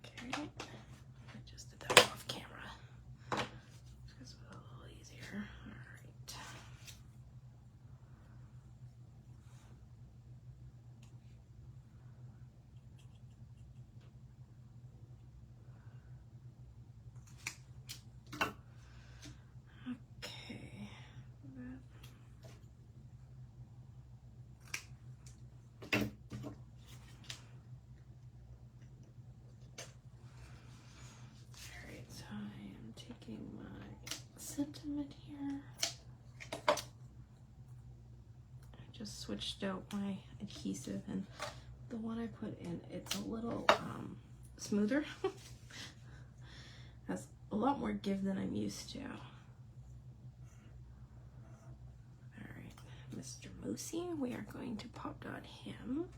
Okay, I just did that off camera. This was a little easier. All right. Okay. Alright, so I am taking my sentiment here. I just switched out my adhesive, and the one I put in, it's a little smoother. Has a lot more give than I'm used to. Alright, Mr. Moosey, we are going to pop dot him.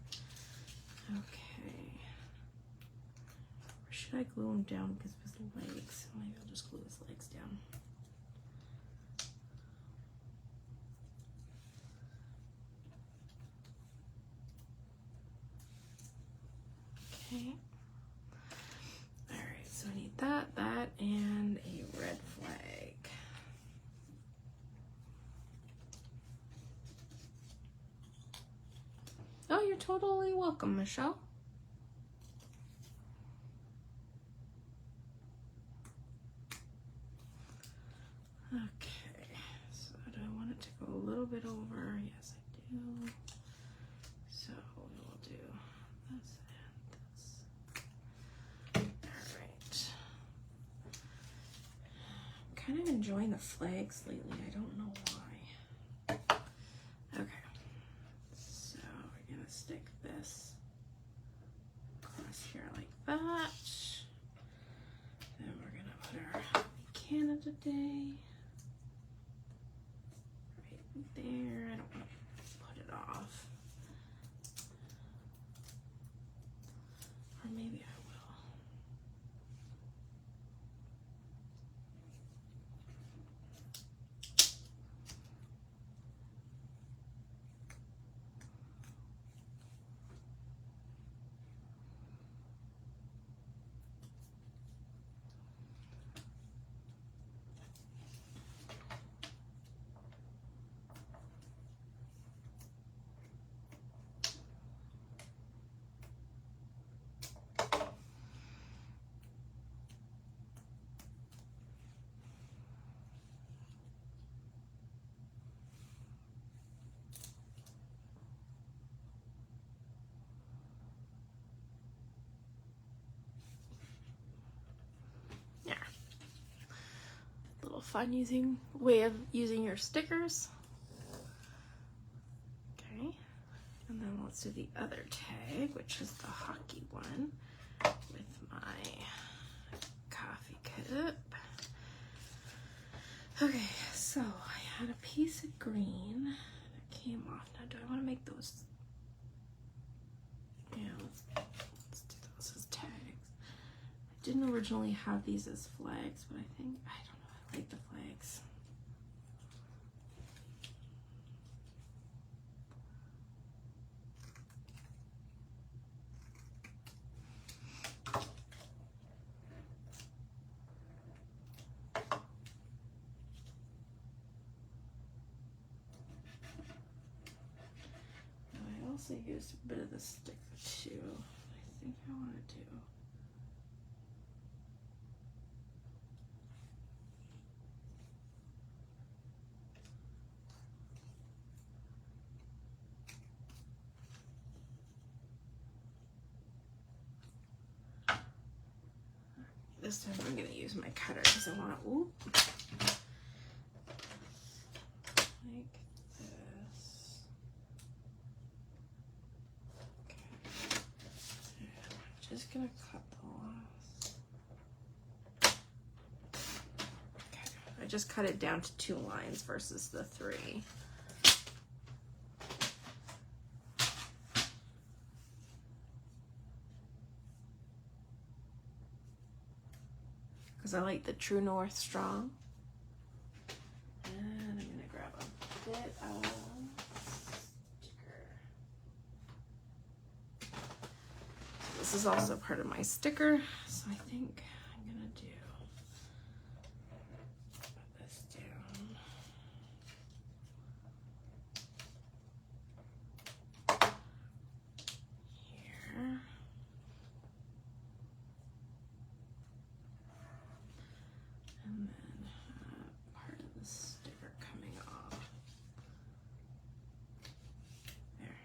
Okay. Or should I glue him down because of his legs? Maybe I'll just glue his legs down. Okay. Alright, so I need that, and a red flag. Oh, you're totally welcome, Michelle. Okay, so do I want it to go a little bit over? Yes, I do. So we'll do this and this. Alright. I'm kind of enjoying the flags lately. I don't know why. Okay. So we're going to stick this across here like that. Then we're going to put our Happy Canada Day right there. I don't want to put it off. Or maybe I will. Fun way of using your stickers. Okay, and then let's do the other tag, which is the hockey one with my coffee cup. Okay, so I had a piece of green that came off. Now, do I want to make those? Yeah, let's do those as tags. I didn't originally have these as flags, but I don't know, I like the flags. I also used a bit of the sticker too. I think I want to do. This time I'm going to use my cutter because I want to, like this. Okay. And I'm just going to cut the last. Okay. I just cut it down to 2 lines versus the 3. Because I like the True North strong. And I'm going to grab a bit of sticker. So this is also part of my sticker, so I think I'm going to put this down. Here. And then part of the sticker coming off. There.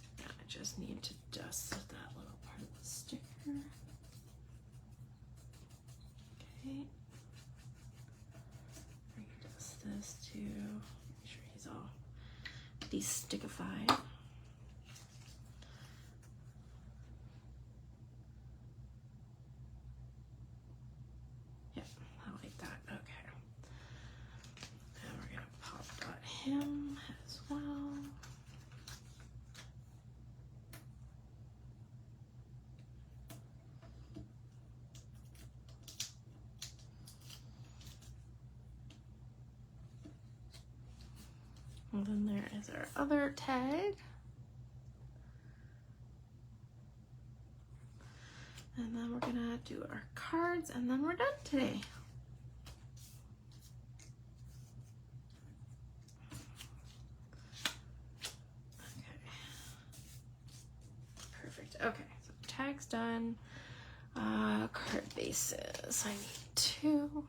Now I just need to dust that little part of the sticker. Okay. Dust this too. Make sure he's all de-stickified. Him as well. And then there is our other tag. And then we're gonna do our cards and then we're done today. Okay, so tag's done. Card bases. I need 2.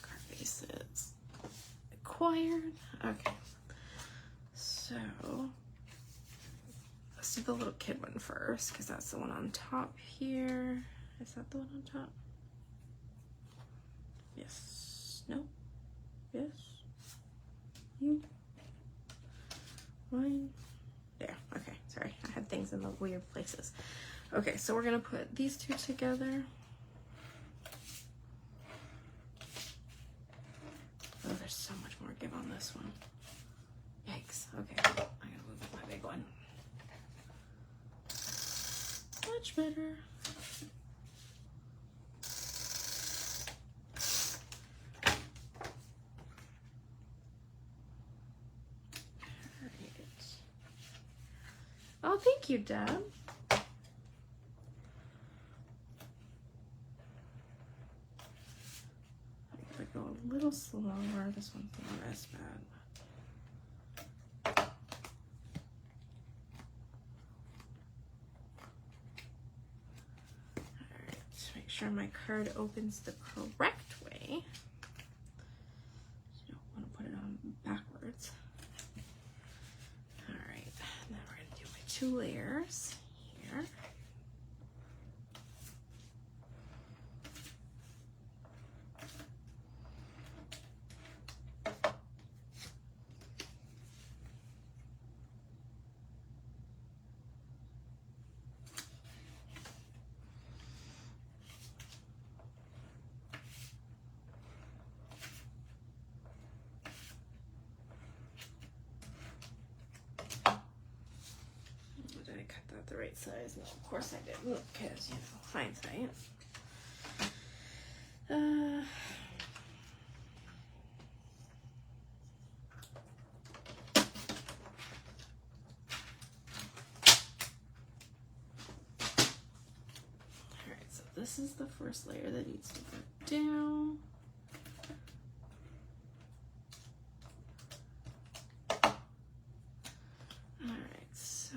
Card bases acquired. Okay, so let's do the little kid one first because that's the one on top here. Is that the one on top? Yes. No. Yes. You. Mine. There. Okay. Sorry, I had things in the weird places. Okay, so we're gonna put these 2 together. Oh, there's so much more give on this one. Yikes. Okay, I gotta move my big one. Much better. Oh, thank you, Deb. If I go a little slower, this one's not as bad. Alright, make sure my card opens the correct way. You don't want to put it on backwards. Alright, now we're going to do my 2 layers here. Did I cut that the right size? No, of course I didn't, because, you know, hindsight. Alright, so this is the first layer that needs to go down. Alright, so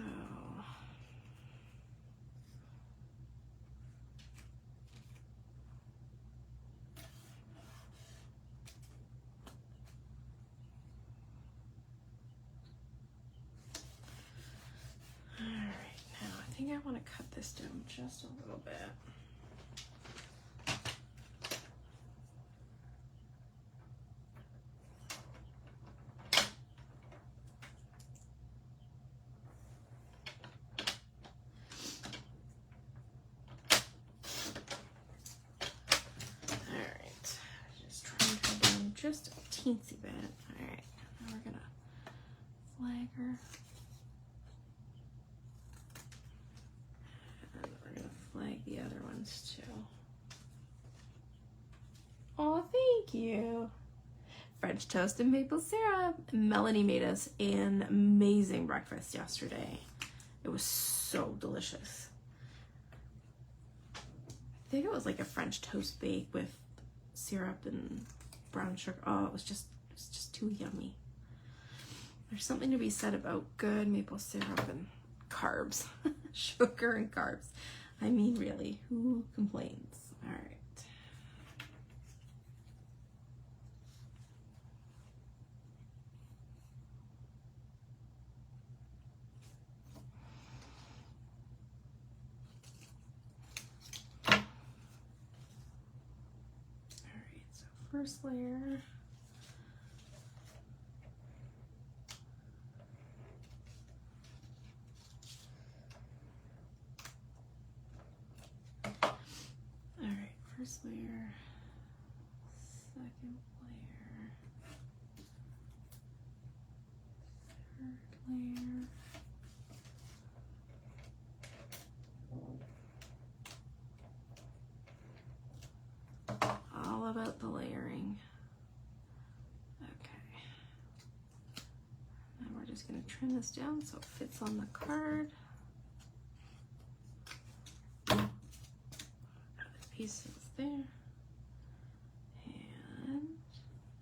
I think I want to cut this down just a little bit. teensy bit. Alright, now we're gonna flag her. And we're gonna flag the other ones too. Oh, thank you. French toast and maple syrup. Melanie made us an amazing breakfast yesterday. It was so delicious. I think it was like a French toast bake with syrup and brown sugar. Oh, it was just too yummy. There's something to be said about good maple syrup and carbs. Sugar and carbs. I mean, really, who complains? All right. First layer. All right, first layer, second layer, third layer. All about the layering. Okay. Now we're just going to trim this down so it fits on the card. Other pieces there. And,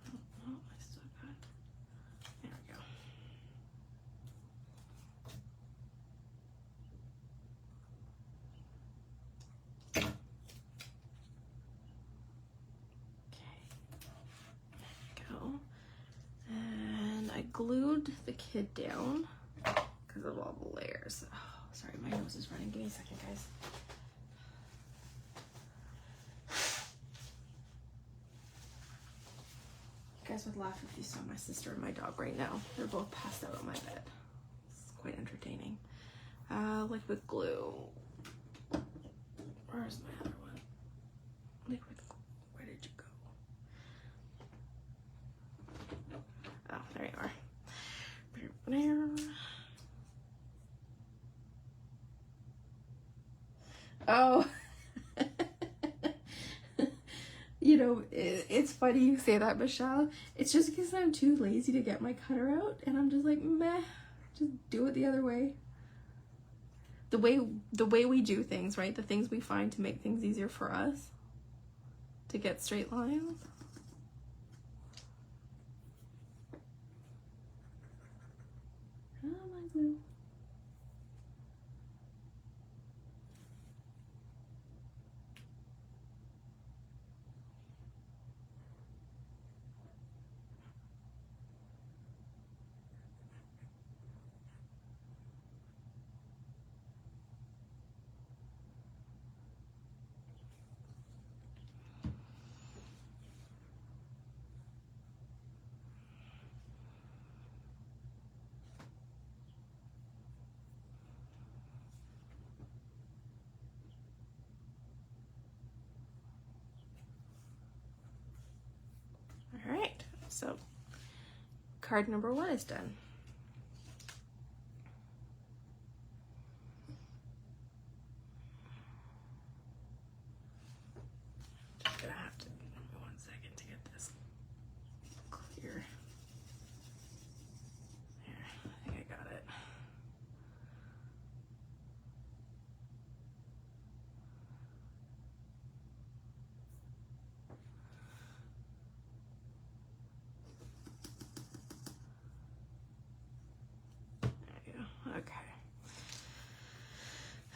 oh, I still got, there we go. Glued the kid down because of all the layers. Oh, sorry, my nose is running. Give me a second, guys. You guys would laugh if you saw my sister and my dog right now. They're both passed out on my bed. It's quite entertaining. Liquid glue. Where's my other one? Liquid glue. Where did you go? Oh, there you are. Oh, you know, it's funny you say that, Michelle. It's just because I'm too lazy to get my cutter out, and I'm just like, meh, just do it the other way. The way we do things, right? The things we find to make things easier for us to get straight lines. Oh, my glue. All right, so card number 1 is done. I'm gonna have to give me 1 second to get this clear. There, I think I got it.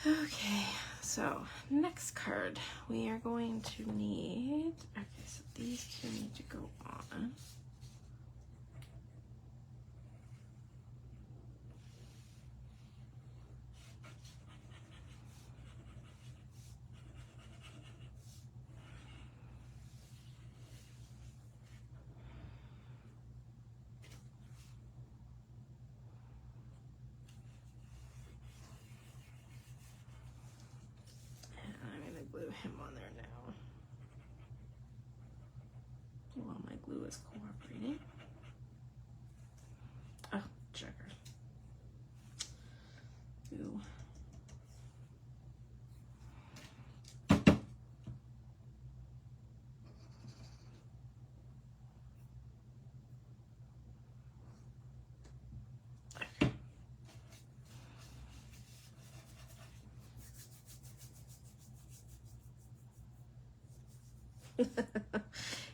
Okay, so next card we are going to need, okay, so these two need to go on. Glue him on there now. While my glue is cooperating. breeding. Oh, sugar. Ooh.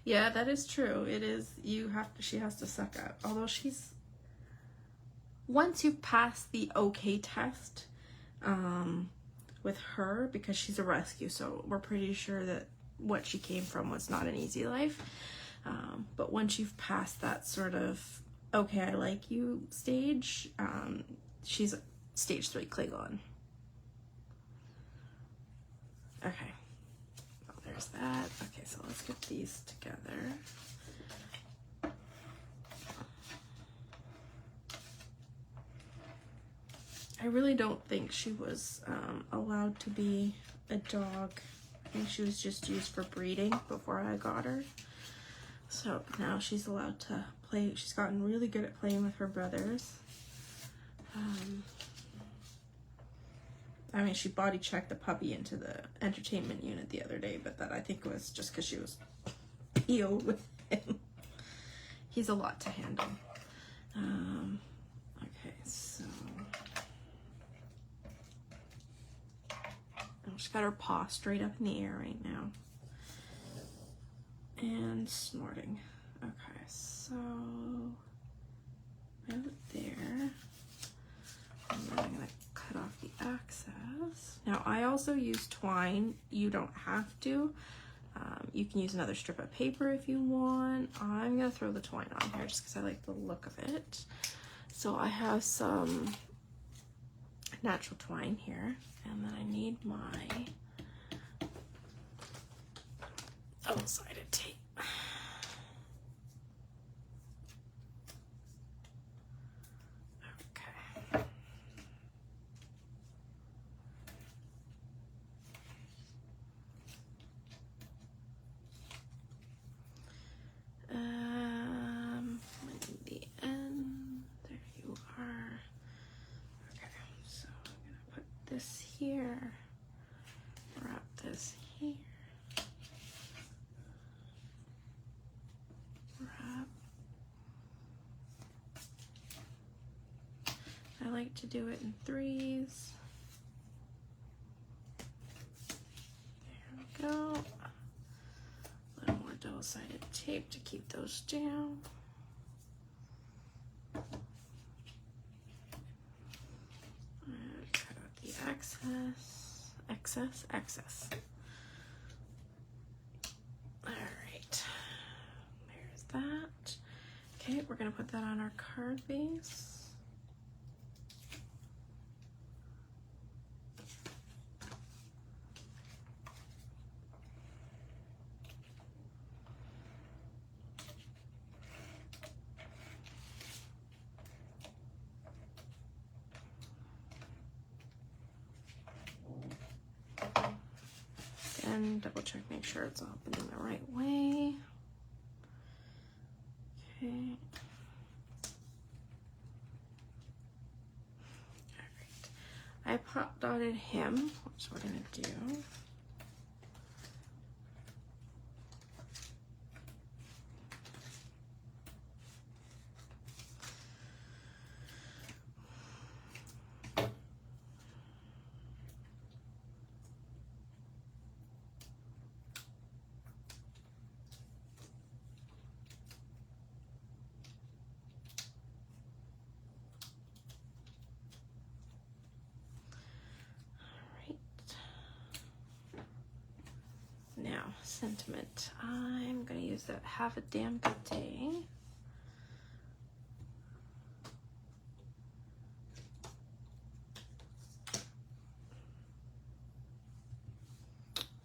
Yeah, that is true. It is, she has to suck up. Although once you've passed the okay test, with her, because she's a rescue, so we're pretty sure that what she came from was not an easy life. But once you've passed that sort of, okay, I like you stage, she's stage 3 Klingon. Okay. There's that. Okay, so let's get these together. I really don't think she was allowed to be a dog. I think she was just used for breeding before I got her. So now she's allowed to play. She's gotten really good at playing with her brothers. I mean, she body checked the puppy into the entertainment unit the other day, but that I think was just because she was PO'd with him. He's a lot to handle. Okay, so she's got her paw straight up in the air right now. And snorting. Okay, so I have it there. And then I'm gonna cut off the excess. Now I also use twine. You don't have to. You can use another strip of paper if you want. I'm gonna throw the twine on here just because I like the look of it. So I have some natural twine here, and then I need my double-sided tape. Okay. The end. There you are. Okay, so I'm gonna put this here. Wrap this here. Wrap. I like to do it in 3s. There we go. A little more double-sided tape to keep those down. And cut out the excess. All right, there's that. Okay, we're gonna put that on our card base. And double check, make sure it's opening the right way. Okay. Alright. I pop dotted him, which we're gonna do. Now, sentiment. I'm gonna use that "Have a Damn Good Day."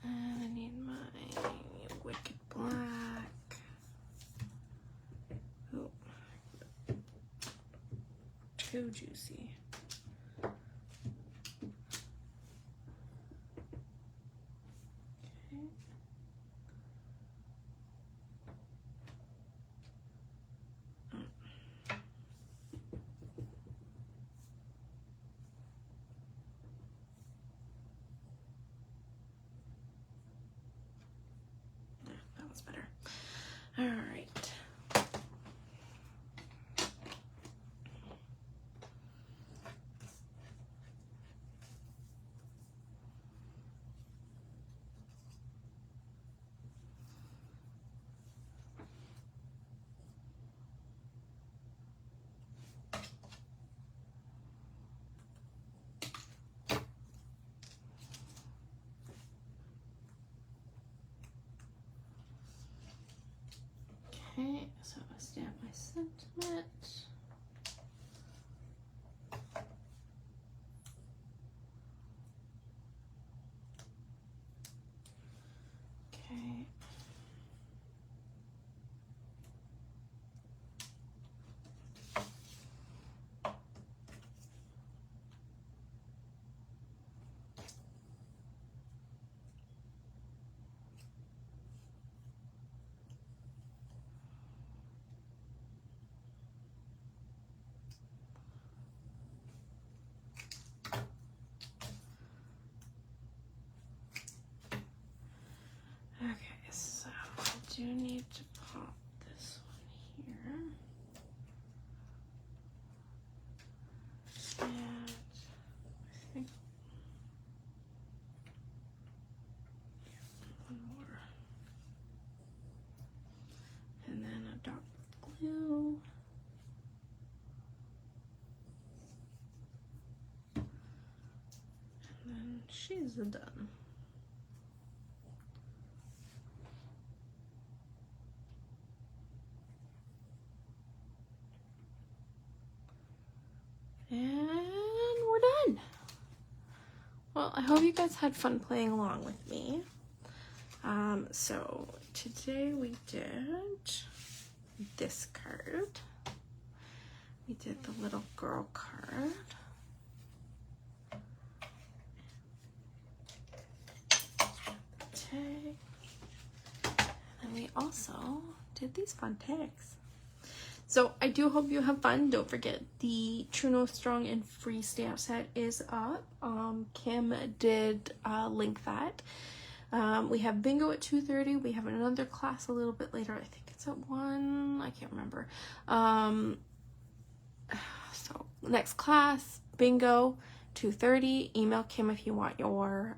And I need my Wicked Black. Oh, too juicy. smells better. All right. Okay, so I stamp my sentiment. Okay. Okay, so I do need to pop this one here. And I think one more. And then a dark glue. And then she's done. And we're done. Well, I hope you guys had fun playing along with me. So today we did this card. We did the little girl card. Tag. And we also did these fun tags. So I do hope you have fun. Don't forget the True No Strong and Free stamp set is up. Kim did link that. We have bingo at 2:30. We have another class a little bit later. I think it's at 1. I can't remember. So next class, bingo, 2:30. Email Kim if you want your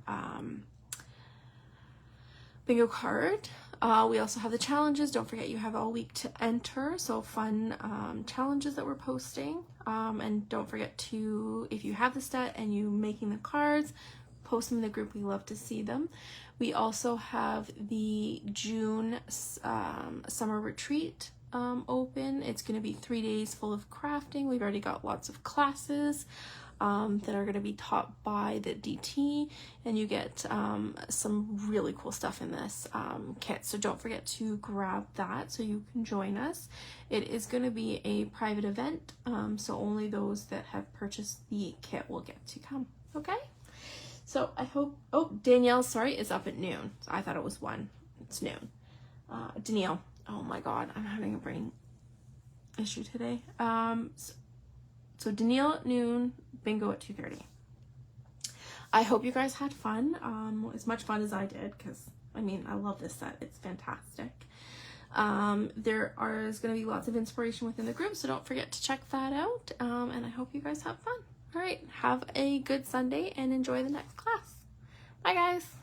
bingo card. We also have the challenges. Don't forget you have all week to enter. So fun challenges that we're posting. And don't forget to, if you have the set and you making the cards, post them in the group. We love to see them. We also have the June summer retreat open. It's going to be 3 days full of crafting. We've already got lots of classes that are going to be taught by the DT, and you get some really cool stuff in this kit. So don't forget to grab that so you can join us. It is going to be a private event, so only those that have purchased the kit will get to come. Okay? So I hope, oh, Danielle, sorry, is up at noon. I thought it was 1. It's noon. Danielle, oh my God, I'm having a brain issue today. So Danielle at noon, bingo at 2:30. I hope you guys had fun, as much fun as I did, because, I mean, I love this set. It's fantastic. There is going to be lots of inspiration within the group, so don't forget to check that out, and I hope you guys have fun. All right, have a good Sunday and enjoy the next class. Bye, guys.